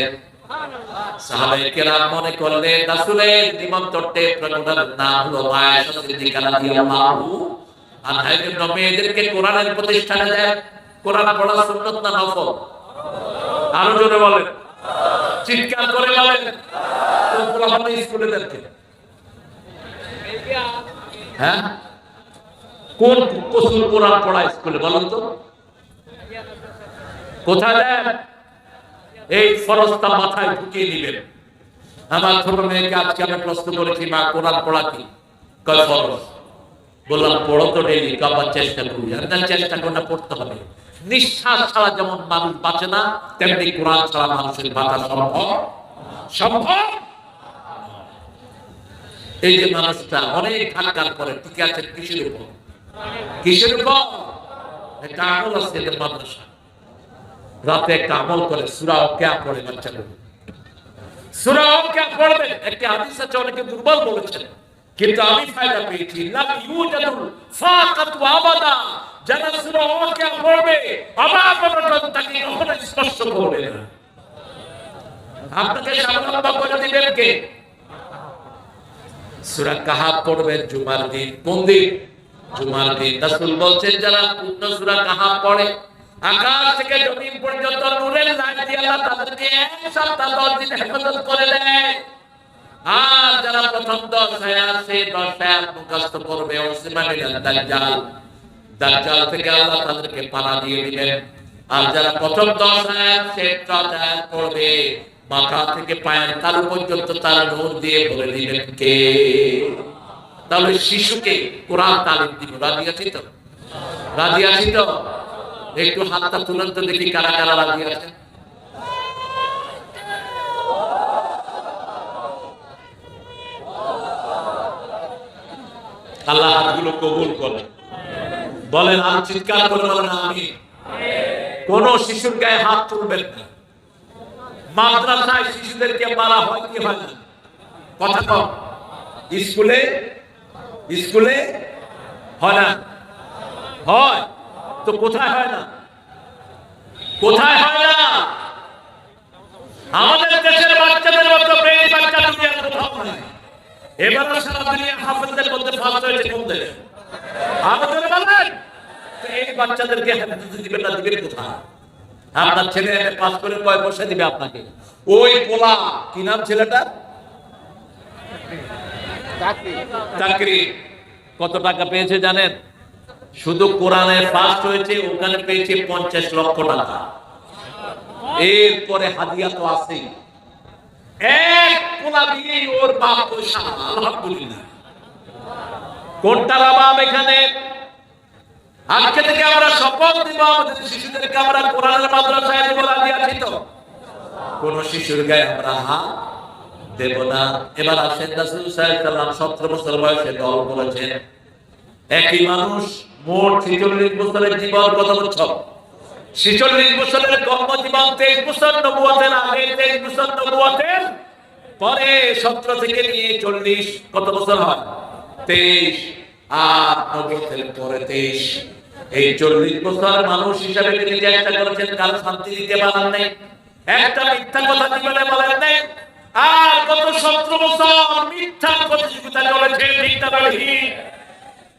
সাহাবায়ে কেরাম মনে করলেন রাসূলের নিমন্ত্রণে প্রকটার নাম হলো আয়েশা সিদ্দিকা রাদিয়াল্লাহু আনহা। এজন্য মেয়েদেরকে কোরআনের প্রতিষ্ঠানে দেয়। কোরআন পড়া সুন্নাত না নফল? আরো জোরে বলেন, চিৎকার করে বলেন। তো কোরআন স্কুলে দেখতে, হ্যাঁ কোন কসুর কোরআন পড়া স্কুলে বলেন তো? কোথায় দেন? এই ফরজটা মাথায় ঢুকিয়ে দিবেন। আমার ছোট মেয়েকে আজকে আমি প্রশ্ন করেছি, মা কোরআন পড়া কি? কয় ফরজ। বললাম পড়ো তো ডেইলি। আবার চেষ্টা করি। চেষ্টা করে পড়তে হবে। নিঃশ্বাস ছাড়া যেমন মানুষ বাঁচে না, তেমনি কোরআন ছাড়া মানুষের বাঁচা সম্ভব সম্ভব। এই যে মানুষটা অনেক ধাক্কার পরে ঠিক আছে কিসের উপর? কিসের উপর? একটা আমল আছে এদের মাদ্রাসা, রাতে একটা আমল করে সূরা ওয়াকিয়া পড়ে বাচ্চাদের। সূরা ওয়াকিয়া পড়বে। একটা হাদিস আছে, অনেকে দুর্বল বলেছেন, কিন্তু আমি ফায়দা পেয়েছি। লাম ইউজাদুল ফাকাতু আবাদা। যারা সূরা ওয়াকিয়া পড়বে অবাবত তাকে কখনো স্পর্শ করবে না। আপনাকে সাবধান করে দিবেন কে? সূরা কাহাফ পড়বেন জুমার দিন। কোন দিন? জুমার দিন। রাসূল বলছেন, যারা পূর্ণ সূরা কাহাফ পড়ে আকাশ থেকে জমিন পর্যন্ত নূরের লাইট দিয়ে আল্লাহ তাদেরকে এক সপ্তাহ 10 দিন হেফাজত করে দেয়। আর যারা প্রথম 10 আয়াত সে 10 আয়াত মুখস্থ করবে, ওসমানিল দাজ্জাল, দাজ্জাল থেকে আল্লাহ তাদেরকে পানা দিয়ে দিবেন। আর যারা প্রথম 10 আয়াত সে 10 আয়াত পড়বে, মাথা থেকে পায়ের তালু পর্যন্ত তারা নূর দিয়ে ভরে দিবেন কে? তাহলে শিশুকে কোরআন তালিম দিব। রাজি আছি তো? রাজি আছি তো? একটু হাতটা তুলেন তো দেখি কারা কারা রাজি আছে। আল্লাহ হাতগুলো কবুল করেন। বলেন আর চিৎকার করে বলেন আমি। কোন শিশুর গায়ে হাত তুলবেন না। মাদ্রাসায় শিশুদেরকে মারা হয় কি হয় না? কথা কম। স্কুলে স্কুলে হয় না? হয় তো কোথায় হয় না? কোথায় হয় না? আমাদের দেশের বাচ্চাদের মতো ব্রেইন বাচ্চা দুনিয়ার কোথাও নাই। এবার সারা দুনিয়া হাফেজদের মধ্যে ফার্স্ট হয়েছে কোন দেশে? আমাদের বলেন তো এই বাচ্চাদেরকে হাফেজ দিবেন না, দিবেন কোথায়? আপনার ছেলে পাস করে কয় পয়সা দিবে আপনাকে? ওই পোলা কি নাম ছেলেটা? চাকরি। কত টাকা পেয়েছে জানেন? শুধু কোরআনে ফার্স্ট হয়েছে, ওখানে পেয়েছে 50 লক্ষ টাকা। এরপরে হাদিয়া তো আছে। এক পোলা দিয়ে ওর বাপ পয়সা। আলহামদুলিল্লাহ। কোনটা লাভ এখানে? আজকে থেকে আমরা শপথ নিব, আমাদের শিশুদেরকে আমরা কোরআনের মাদ্রাসায় দেব। রাজি আছি তো? কোন শিশুর গায়ে আমরা হাত দেব না। এবার আসেন, রাসূল সাল্লাল্লাহু আলাইহি ওয়াসাল্লাম 17 বছর বয়সে দল করেছেন। একই মানুষ মোট 46 বছরের জীবন। কত বছর? 46 বছরের কর্মজীবন। 23 বছর নবুয়তের আগে, 23 বছর নবুয়তের পরে, 17 থেকে নিয়ে 40 কত বছর হয়? 23। আর নবুয়তের পরে 23 এই 40 বছর মানুষ হিসাবে তিনি চেষ্টা করেছেন কারো শান্তি দিতে পারেন নাই, একটা মিথ্যা কথা জীবনে বলেন নাই। আর গত 17 বছর মিথ্যা প্রতিযোগিতা চলেছে, মিথ্যা বলি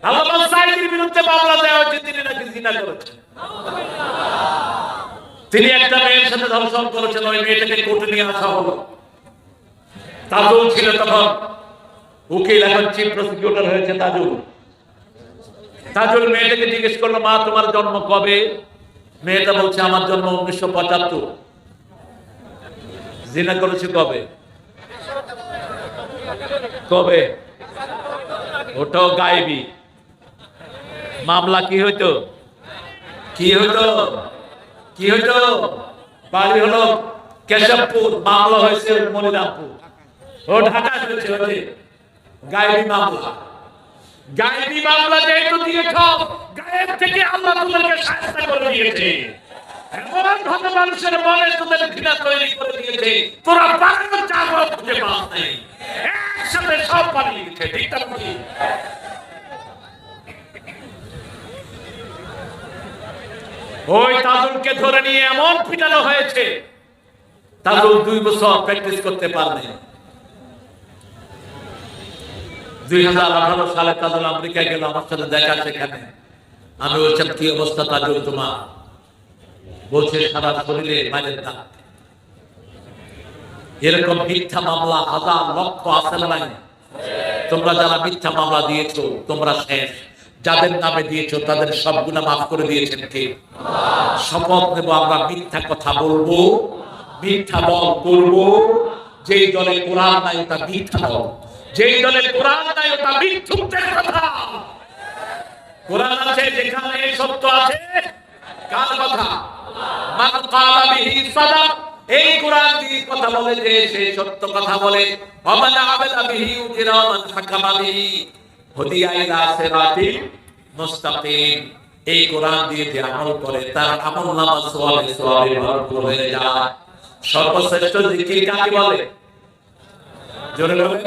আল্লামা সাঈদীর বিরুদ্ধে মামলা দেওয়া হয়েছে, তিনি নাকি জিনা করেছেন। তিনি একটা মেয়ের সাথে ধর্ষণ করেছেন, ওই মেয়েটাকে কোর্টে নিয়ে আসা হলো। তাজুল ছিল তখন উকিল, এখন চিফ প্রসিকিউটর হয়েছে তাজুল। তাজুল মেয়েটাকে জিজ্ঞেস করলো, মা তোমার জন্ম কবে? মেয়েটা বলছে আমার জন্ম 1975। জিনা করেছে কবে? কবে? ওটাও গায়েবী। মামলা কি হইতো? কি হইতো? কি হইতো? বাড়ি হলো কেশবপুর, মামলা হয়েছে মনিরামপুর। ও ঢাকা হয়েছে গায়েবী মামলা। গায়েবী মামলা যেহেতু দিয়েছ, গায়েব থেকে আল্লাহ তোমাদেরকে সাহায্য করে দিয়েছে। এমন ভাবে মানুষের মনে তোদের ঘৃণা তৈরি করে দিয়েছে, তোরা পালানোর জায়গা খুঁজে পাস নাই, একসাথে সব পালিয়ে গেছে। ঠিক না? ওই তাজুলকে ধরে নিয়ে এমন পিটানো হয়েছে, তাজুল 2 বছর প্র্যাকটিস করতে পারেনি। 2018 সালে তাজুল আমেরিকা গেল, আমার সাথে দেখা। সেখানে আমি বলছিলাম কি অবস্থা তাজুল তোমার? বলছে সারা শরীরে মায়ের দাগ। এরকম মিথ্যা মামলা হাজার লক্ষ আছে না নাই? তোমরা যারা মিথ্যা মামলা দিয়েছো তোমরা শেষ। যাদের নামে দিয়েছো তাদের সব গুনাহ মাফ করে দিয়েছেন কে? শপথ নেব আমরা মিথ্যা কথা বলবো, মিথ্যা দল করবো। যেই দলে কোরআন নাই ওটা মিথ্যা দল, যেই দলে কোরআন নাই ওটা মিথ্যুকদের কথা। কোরআন আছে যেখানে সত্য আছে, কার কথা? মান ক্বালা বিহি সাদাক। এই কোরআন দিয়ে কথা বলে যে সে সত্য কথা বলে। ওয়ামান আবাদা বিহি উজিরা মান হাকামা বিহি হুদিয়া ইলা সিরাতিল মুস্তাকিম। এই কোরআন দিয়ে যে আমল করে তার আমলনামা সওয়াবে ভরপুর হয়ে যায়। সর্বশ্রেষ্ঠ জিকির কাকে বলে? জোরে বলে।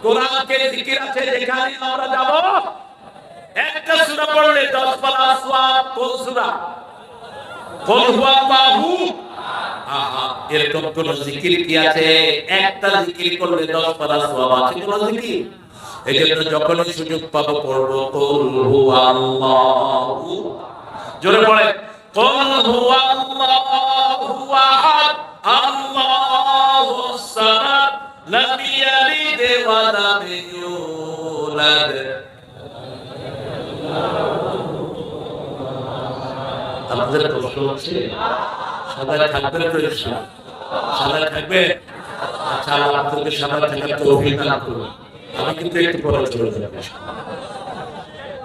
কোরআনকে জিকির আছে যেখানে আমরা যাব, একটা সূরা পড়লে 10 পারা সওয়াব। কোন সূরা? কুল হুয়াল্লাহু। এরকম কোন জিকির কি আছে? একটা জিকির করলে 10 পারা সওয়াব আছে কোন জিকির? এজন্য যখন সুযোগ পাবো পড়বো কুল হুয়াল্লাহু। জোরে পড়ে কুল হুয়াল্লাহু আহাদ আল্লাহুস সামাদ লাম ইয়ালিদ ওয়া লাম ইউলাদ। আপনাদের প্রশ্ন হচ্ছে সবাই থাকবে তো? সবাই থাকবে? আচ্ছা, আল্লাহ আপনাদেরকে সবাই থাকার তৌফিক দান করুন। আমি কিন্তু একটু পরে চলে যাব,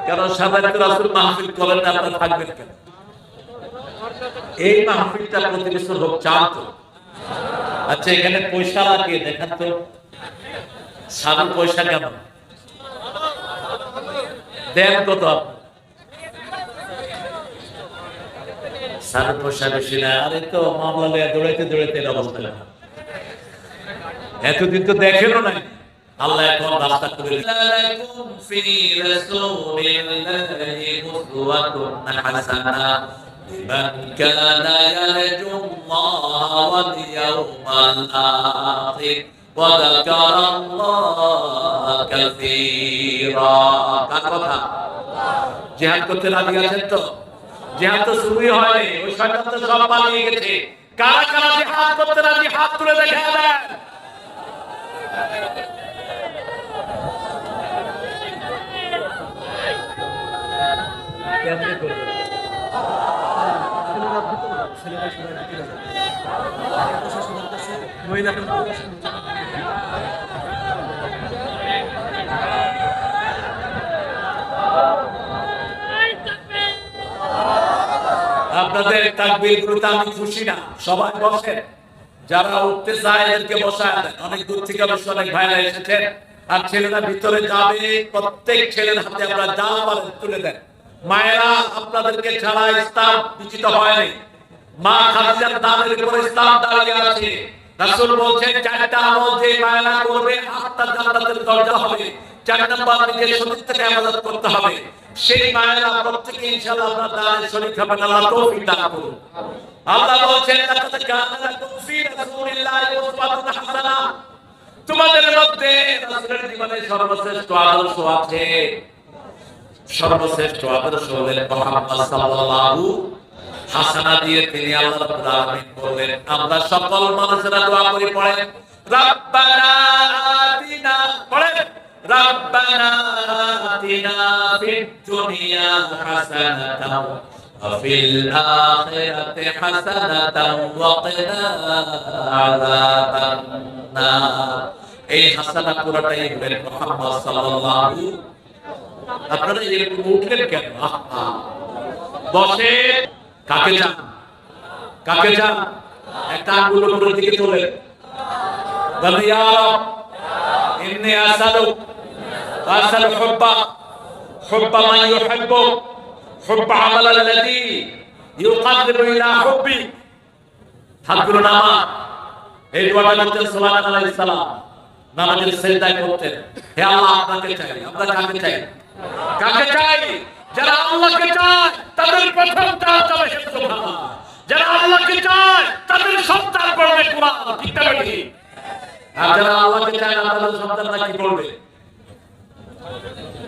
কারণ সবাই তো রাসূল মাহফিল করেন না, আপনারা থাকবেন কেন? এই মাহফিলটা প্রতি বছর হোক, চান তো? আচ্ছা, এখানে পয়সা লাগে দেখান তো, সারা পয়সা কেমন দেন? কত আপনি? সারা পয়সা বেশি না। আরে তো মামলা লয়ে দৌড়াইতে দৌড়াইতে অবস্থা না। এতদিন তো দেখেনও নাই। আল্লাহ এখন রাস্তা করে লাকুম ফি রাসূলিল্লাহি উসওয়াতুন হাসানাহ লিমান কানা ইয়ারজুল্লাহ ওয়াল ইয়াওমাল আখির ওয়া যাকারাল্লাহ কাসীরা। কার কথা? জিহাদ করতে রাজি আছেন তো? জিহাদ তো শুরুই হয়নি, ওই শয়তান তো সব পালিয়ে গেছে। কারা কারা জিহাদ করতে রাজি হাত তুলে দেখা দেন। কেমনে করবে? আপনাদের তাকবীর গুলোতে আমি খুশি না। সবাই বসেন, যারা উঠতে চায় এদেরকে বসায় দেন। অনেক দূর থেকে অবশ্য অনেক ভাইরা এসেছেন, আর ছেলেরা ভিতরে যাবে। প্রত্যেক ছেলের হাতে আপনারা যা পারেন তুলে দেন। মায়েরা, আপনাদেরকে ছাড়া ইসলাম বিচিত হয়নি। মা খাদিজার দানের উপর ইসলাম দাঁড়িয়ে আছে। রাসূল বলেছেন 4টা আমল যে মায়েরা করবে 8টা জান্নাতের দরজা হবে। 4 নাম্বার নিজের শরীরটাকে ইবাদত করতে হবে। সেই মায়েরা প্রত্যেকে ইনশাআল্লাহ আপনার দানে শরীর খাবেন, আল্লাহ তৌফিক দান করুন। আল্লাহ বলেন লাকাদ কানা লাকুম ফি রাসূলিল্লাহি উসওয়াতুন হাসানাহ, তোমাদের মধ্যে রাসূলের জীবনে সর্বশ্রেষ্ঠ আদর্শ আছে। সর্বশ্রেষ্ঠ আদর্শ হলেন মুহাম্মদ সাল্লাল্লাহু হাসানা দিয়ে তিনি আল্লাহ রাব্বুল আলামিন বললেন, আমরা সকল মানুষেরা দোয়া করি, পড়েন রব্বানা আতিনা, পড়েন রব্বানা আতিনা ফিদ দুনিয়া হাসানাতাও ওয়া ফিল আখিরাতি হাসানাতাও ওয়া কিনা আযাবান নার। এই হাসানা পুরোটাই হলেন মুহাম্মদ সাল্লাল্লাহু। আপনারা এরকম উঠলেন কেন? বসে কাকে চান? কাকে চান? একটা আঙ্গুল উপরের দিকে তোলেন, বলেন ইয়া রব ইন্নী আসালুক আসালু হুব্বা হুব্বা মান ইউহিব্বু হুব্বা আমাল আল্লাযী ইউকাররিবু ইলা হুব্বি। হাতগুলো নামা, এই দোয়াটা করতেন সুবহান আলাইহিস সালাম, নামাজের সিজদায় করতেন। হে আল্লাহ, আপনাকে চাই। আমরা কাকে চাই? কাকে চাই? যারা আল্লাহকে চায় তাদের প্রথম কাজ হবে সুবহানাল্লাহ। যারা আল্লাহকে চায় তাদের সন্তান পড়বে কুরআন, ঠিক না বেটি? আর যারা আল্লাহকে চায় না তাদের সন্তানরা কি করবে?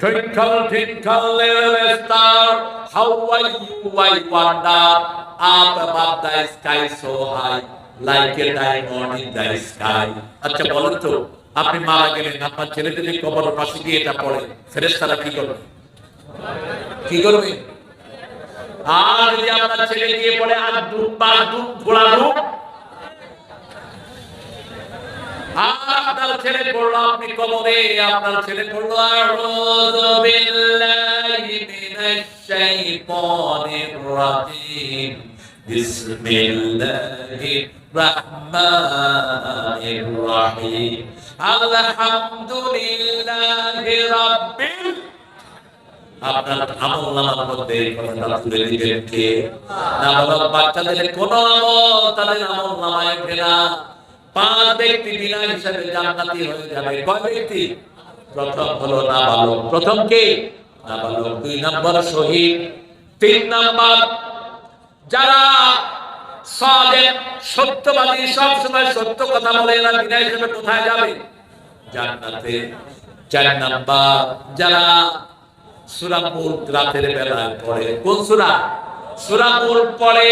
Twinkle, twinkle, little star, how are you, I wonder, up above the sky so high, like a diamond in the sky. আচ্ছা বলেন তো, আপনি মারা গেলেন, আপনার ছেলে যদি কবরের পাশে গিয়ে এটা পড়ে, ফেরেশতারা কি করবে? কি করবে? আর যদি আপনার ছেলে গিয়ে পড়ে আর দুম ঘোড়া রূপ, আপনার ছেলে পড়লো আপনি কবরে, আপনার ছেলে পড়লো আউযু বিল্লাহি মিনাশ শাইতানির রাজিম বিসমিল্লাহির রাহমানির রাহিম আলহামদুলিল্লাহি রাব্বিল। আপনার আমলনামার মধ্যে কথাটা তুলে দিবেন কে? নাবালক বাচ্চাদের কোন আমল তাদের আমলনামায় ওঠে না। 5 ব্যক্তি বিনা হিসাবে জান্নাতি হয়ে যাবে। কয় ব্যক্তি? প্রথম হলো নাবালক। প্রথম কে? নাবালক। 2 নাম্বার শহীদ। 3 নাম্বার যারা সাদিক, সত্যবাদী, সব সময় সত্য কথা বলে, এরা বিনা হিসাবে কোথায় যাবে? জান্নাতে। 4 নাম্বার যারা সূরা মুলক রাতের বেলায় পড়ে। কোন সূরা? সূরা মুলক পড়ে।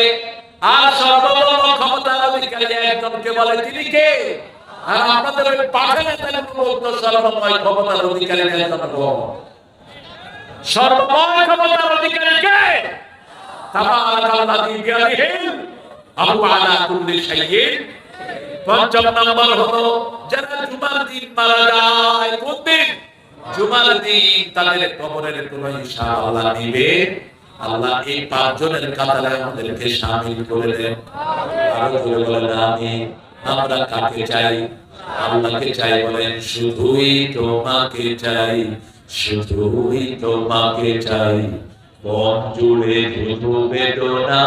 আর সর্ববড় ক্ষমতার অধিকারী একজনকে বলে, তিনি কে? আর আপনাদের ওই পাঠানে তাহলে বলতো সর্বময় ক্ষমতার অধিকারী একজন বল। সর্বময় ক্ষমতার অধিকারী কে? তাবারাকাল্লাযী বিয়াদিহিল আমরু আলা কুল্লি শাইইন। 5 নাম্বার হলো যারা জুমার দিন মারা যায়। কোন দিন? জুমার দিন। তাদের কবরের কোনো হিসাব আল্লাহ নিবে। আল্লাহ এই 5 জনের কাতারে আমাদেরকে শামিল করে দেন। আরো জোরে বলেন আমিন। আমরা কাকে চাই? আল্লাহকে চাই। বলেন শুধুই তোমাকে চাই, শুধুই তোমাকে চাই। মন জুড়ে শুধু বেদনা,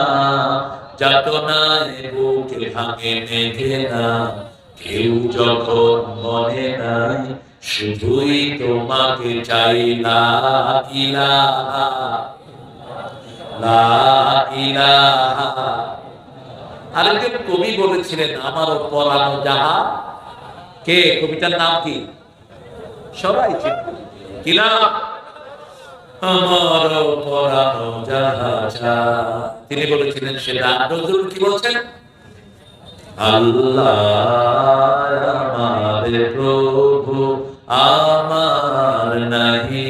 যাতনায় বুকে ভাঙে মেঘে না। কেউ যখন মনে নাই, শুধুই তোমাকে চাই। লা ইলাহা লা ইলাহা। আরেকজন কবি বলেছিলেন, আমার পরানো যাহা। কে? কবিতার নাম কি? সবাই চিনেন কি নাম? আমার পরানো যাহা। তিনি বলেছিলেন সেটা। নজরুল কি বলছেন? আল্লাহ আমার প্রভু, আমার নাহি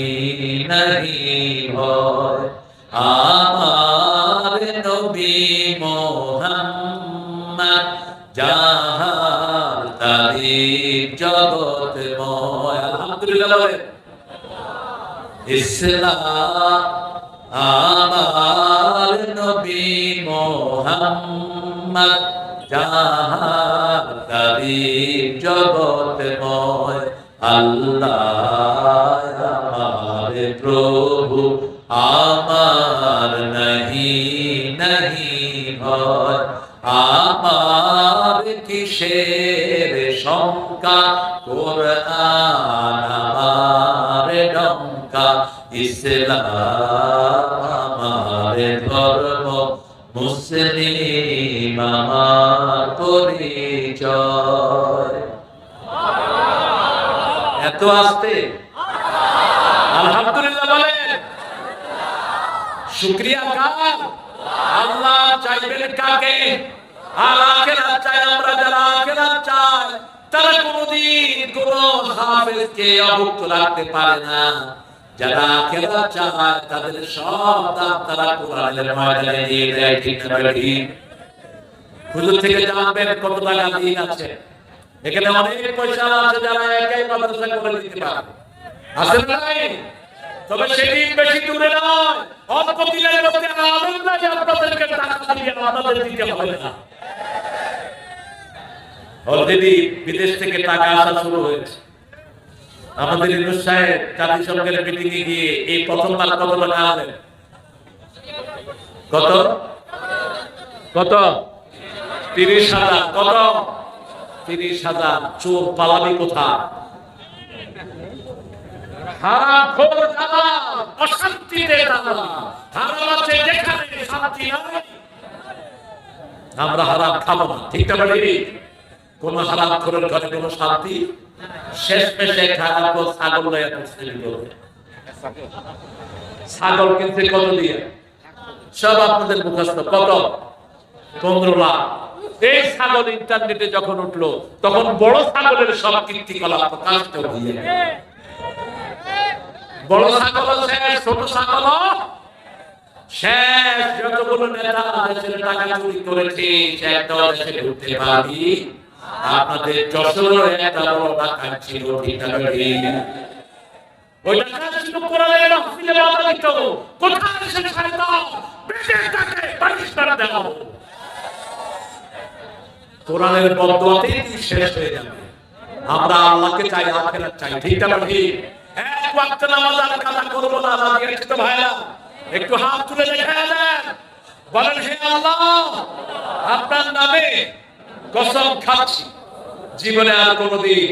নাহি ভয়, আমার নবী মুহাম্মদ যাহার তারিফ জগৎময়। আলহামদুলিল্লাহ বলেন। ইসলাম আমার নবী মুহাম্মদ যাহার তারিফ জগৎময়। আল্লাহ আমার প্রভু, আমার নাহি নাহি ভয়, আমার কিসের শঙ্কা, কোরআন আমার ইসলাম আমার ধর্ম, মুসলিম আমার পরিচয়। এত আসতে আলহামদুলিল্লাহ বলেন। শুকরিয়া কার? আল্লাহ চাইবেন কাকে? আর আখিরাত চাই আমরা, যারা আখিরাত চাই তারা কোনদিন কোন হাফেজকে অভুক্ত রাখতে পারে না। যারা আখিরাত চায় তাদের সব দাম তারা কোরআনের ময়দানে দিয়ে দেয়। ঠিক না ঠিক? হুজুর থেকে জানবেন কত টাকা দিন আছে। এখানে অনেক পয়সা আছে যারা একাই মাদ্রাসা করে দিতে পারে, আছে না নাই? তবে সেদিন বেশি দূরে নয়, অল্প দিনের মধ্যে আল্লাহ আপনাদেরকে টাকা দিয়ে আপনাদের দিতে হবে না। অলরেডি বিদেশ থেকে টাকা আসা শুরু হয়েছে। আমাদের ইউনুস সাহেব জাতিসংঘের মিটিং এ গিয়ে এই প্রথমবার কত টাকা আনলেন? কত কত 30,000। কত? 30,000। চোর পালাবি কোথায়? হারামখোর যারা, অশান্তিতে যারা, হারাম আছে যেখানে শান্তি নাই, আমরা হারাম খাবো না। ঠিক না বলি? কোন হারামখোরের ঘরে কোনো শান্তি? শেষ পেশে খারাপ ছাগল লয়া ছাগল কিনতে কত দিয়ে? সব আপনাদের মুখস্থ। কত? 15 লাখ। এই ছাগল ইন্টারনেটে যখন উঠলো তখন বড় ছাগলের সব কীর্তিকলাপ প্রকাশ হয়ে গেল। বড় ছাগল শেষ, ছোট ছাগল শেষ। যতগুলো নেতা দেশের টাকা চুরি করেছে সে একটা দেশে ঢুকতে পারি। আপনাদের যশোরে একটা বড় ডাকাত ছিল, ঠিক না? ওই ডাকাত ছিল কোরআনের মাহফিলে বাধা দিত। কোথায় সে শয়তান? বেশির টাকায় পাকিস্তান দাও। কোরআনের বদদোয়াতেই শেষ হয়ে যাবে। আমরা আল্লাহকে চাই, আখিরাত চাই। ঠিক না ঠিক? এক ওয়াক্ত নামাজ আর কাজা করব না। রাজি আছি তো ভাইরা? একটু হাত তুলে দেখায় দেন, বলেন হে আল্লাহ, আপনার নামে কসম খাচ্ছি জীবনে আর কোনদিন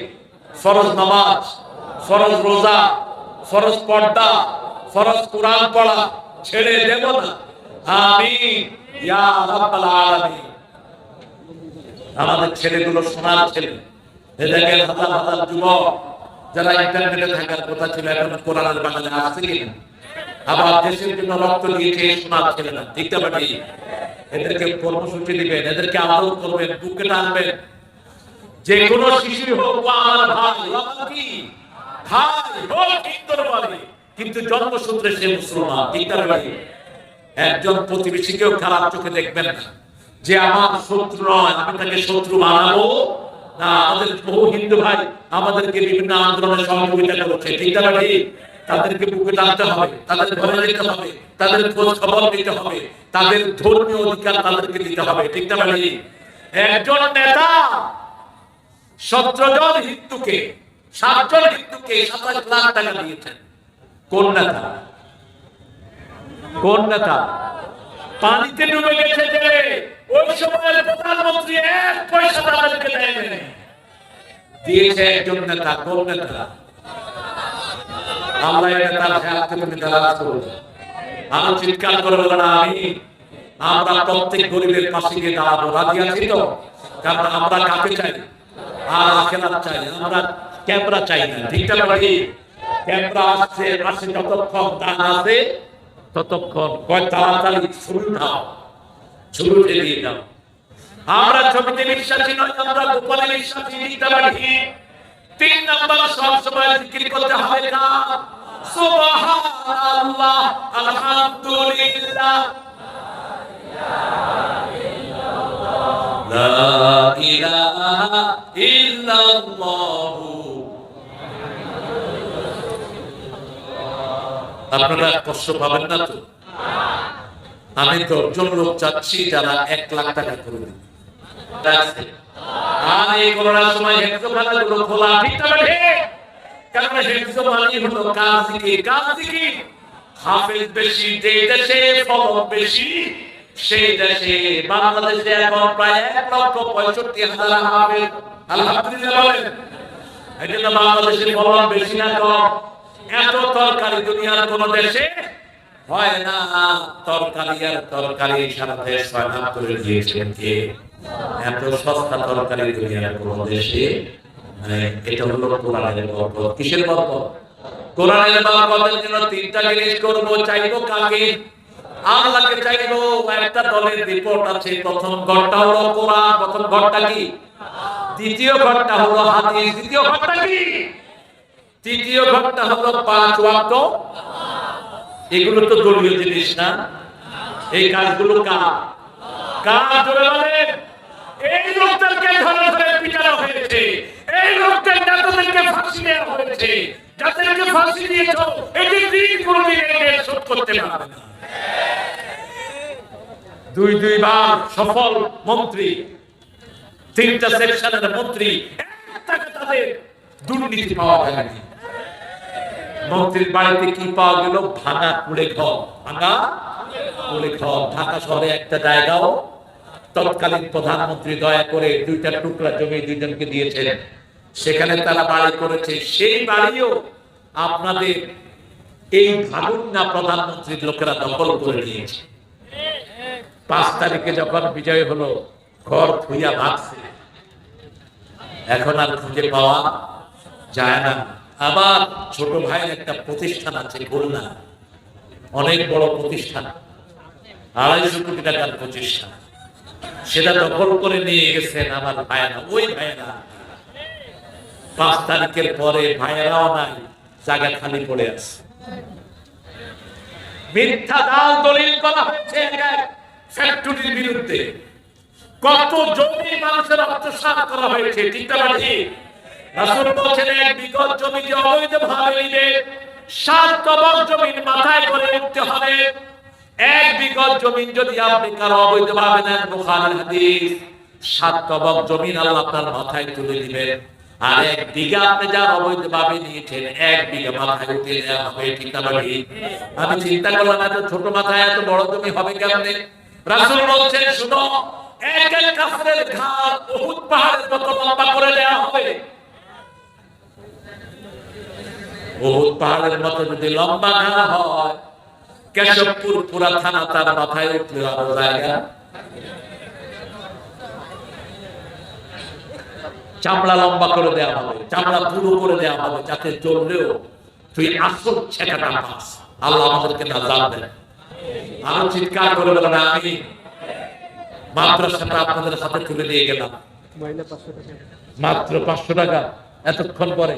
ফরজ নামাজ, ফরজ রোজা, ফরজ পর্দা, ফরজ কোরআন পড়া ছেড়ে দেব না। আমিন ইয়া রাব্বাল আলামিন। আমাদের ছেলেগুলো সোনার ছেলে। দেখেন হাজার হাজার যুবক যারা ইন্টারনেটে থাকার কথা ছিল এখন কোরআনের বাগানে আসছে কিনা? আবার দেশের জন্য রক্ত দিয়েছে সোনার ছেলেরা। ঠিক না বাকি? এদেরকে কর্মসূচি দিবেন, এদেরকে আদর করবেন, বুকে টানবেন। যে কোনো শিশু হোক বা আমার ভাই, কি ভাই হোক হিন্দুরবাদী, কিন্তু জন্মসূত্রে সে মুসলমান। ঠিক না বাকি? একজন প্রতিবেশীকেও খারাপ চোখে দেখবেন না যে আমার শত্রু নয়, আমি তাকে শত্রু বানাবো না। আমাদের বহু হিন্দু ভাই আমাদেরকে বিভিন্ন আন্দোলনে সহযোগিতা করছে। ঠিক না ঠিক? তাদেরকে বুকে টানতে হবে, তাদের ঘরে যেতে হবে, তাদের খোঁজ খবর নিতে হবে, তাদের ধর্মীয় অধিকার তাদেরকে দিতে হবে। ঠিক না ঠিক? একজন নেতা 17 জন হিন্দুকে, 7 জন হিন্দুকে 27 লাখ টাকা দিয়েছেন। কোন নেতা? কোন নেতা? পানিতে ডুবে গেছে যে ওই সময়ের প্রধানমন্ত্রী 1 পয়সা তাদেরকে দেয়নি। দিয়েছে একজন নেতা। কোন নেতা? আমরা এই নেতার হাত থেকে দাঁড়াতে করব। আমি চিৎকার করে বললাম আমিন। আমরা প্রত্যেক গরিবের পাশে গিয়ে দাঁড়াবো। রাজি আছি তো? কারণ আমরা কাকে চাই? আর আখিরাত চাই। আমরা ক্যামেরা চাই না। ঠিক না ভাই? ক্যামেরা আসছে যতক্ষণ দান আছে ততক্ষণ কয় তাড়াতাড়ি শুরু দাও, শুরু দিয়ে দাও। আমরা ছবিতে বিশ্বাসী নয়, আমরা গোপনে বিশ্বাসী। ঠিক না ভাই? 3 নাম্বার সব সময় জিকির করতে হবে না? সুবহানাল্লাহ, আলহামদুলিল্লাহ, লা ইলাহা ইল্লাল্লাহ। আপনারা কষ্ট পাবেন না তো? আমি 10 জন লোক চাচ্ছি যারা 1 লাখ টাকা করে দিন। আর এই করোনার সময় হেফজখানাগুলো খোলা। ঠিক না ঠিক? কারণ হেফজ মানে হলো কাজী কি? কাজী কি? হাফেজ বেশি যে দেশে, ফলন বেশি সেই দেশে। বাংলাদেশে এখন প্রায় 1,65,000 হাফেজ। আলহামদুলিল্লাহ বলেন। এই জন্য বাংলাদেশের ফলন বেশি না কম? এত তরকারি দুনিয়ার কোন দেশে হয় না। তরকারি আর তরকারি সারা দেশ সয়লাভ করে দিয়েছেন কে? এত সস্তা তরকারি দুনিয়ার কোন দেশে নাই। এটা হলো কোরআনের বরকত। কিসের বরকত? কোরআনের বরকতের জন্য তিনটা জিনিস করব। চাইবো কাকে? আল্লাহকে চাইবো। একটা দলের রিপোর্ট আছে, প্রথম ঘরটা হলো কোরআন, প্রথম ঘরটা কি? দ্বিতীয় ঘরটা হলো হাদিস, দ্বিতীয় ঘরটা কি? তৃতীয় ঘরটা হলো 5 ওয়াক্ত। এগুলো তো দলীয় জিনিস না। এই কাজগুলো কার জোরে বলেন? এই লোকদেরকে ধরে ধরে পিটানো হয়েছে, এই লোকদের নেতাদেরকে ফাঁসি দেওয়া হয়েছে। যাদেরকে ফাঁসি দিয়েছো এদের দিন কোনদিন এদের শোধ করতে পারবে না। দুইবার সফল মন্ত্রী, 3টা সেকশনের মন্ত্রী, একটা তাদের দুর্নীতি পাওয়া যায়নি। মন্ত্রীর বাড়িতে কি পাওয়া গেল? ভাঙা কুড়ে ঘর। ভাঙা কুড়ে ঘর। ঢাকা শহরে একটা জায়গাও তৎকালীন প্রধানমন্ত্রী দয়া করে 2টা টুকরা জমি 2জনকে দিয়েছেন, সেখানে তারা বাড়ি করেছে। সেই বাড়িও আপনাদের এই ভাগুন্না প্রধানমন্ত্রীর লোকেরা দখল করে নিয়েছে। 5 তারিখে যখন বিজয় হলো, ঘর ধুইয়া ভাগছে, এখন আর খুঁজে পাওয়া যায় না। আবার ছোট ভাইয়ের একটা প্রতিষ্ঠান আছে খুলনা, অনেক বড় প্রতিষ্ঠান, 250 কোটি টাকার প্রতিষ্ঠান, সেটা দখল করে নিয়ে গেছেন আমার ভাইয়েরা। ওই ভাইয়েরা 5 তারিখের পরে ভাইয়েরাও নাই, জায়গা খালি পড়ে আছে। মিথ্যা দাল দলিল করা হয়েছে ফ্যাক্টরির বিরুদ্ধে। কত জমি মানুষের আত্মসাৎ করা হয়েছে, ঠিক না ঠিক? রাসূল বলেছেন, 1 বিঘত জমি যে অবৈধভাবে নিবে 7 তবক জমির মাথায় করে উঠতে হবে। 1 বিঘত জমি যদি আপনি কারো অবৈধভাবে নেন, বুখারীর হাদিস, 7 তবক জমিন আল্লাহ আপনার মাথায় তুলে দিবেন। আর 1 বিঘা আপনি যার অবৈধভাবে নিয়েছেন, 1 বিঘা মাথায় উঠিয়ে দেওয়া হবে, ঠিক না ঠিক? আমি চিন্তা করলাম এত ছোট মাথায় এত বড় জমি হবে কেমনে? রাসূল বলছেন, শুনো, এক এক কাফেরের ঘাড় উহুদ পাহাড়ের মতো লম্বা করে দেওয়া হবে। উহুদ পাহাড়ের মতো যদি লম্বা ঘাড় হয়, কেশবপুর পুরা থানা তার মাথায় উঠলে আরো জায়গা। চামড়া লম্বা করে দেওয়া হবে, চামড়া পুরো করে দেওয়া হবে, যাতে চললেও তুই আসল ছেঁকাটা পাস। আল্লাহ আমাদেরকে নাজাত দেন। আরো চিৎকার করে বলেন আমি। মাদ্রাসাটা আপনাদের হাতে তুলে দিয়ে গেলাম, মাত্র 500 টাকা। এতক্ষণ পরে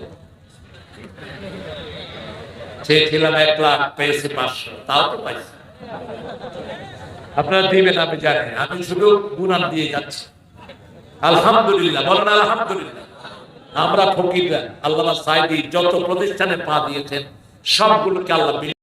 চেয়েছিলাম 1 লাখ, পেয়েছি 500, তাও তো পাইছি। আপনারা দিবেন আমি জানি, আমি শুধু গুনাহ দিয়ে যাচ্ছি। আলহামদুলিল্লাহ বলেন আলহামদুলিল্লাহ। আমরা ফকিররা, আল্লামা সাঈদী যত প্রতিষ্ঠানে পা দিয়েছেন সবগুলোকে আল্লাহ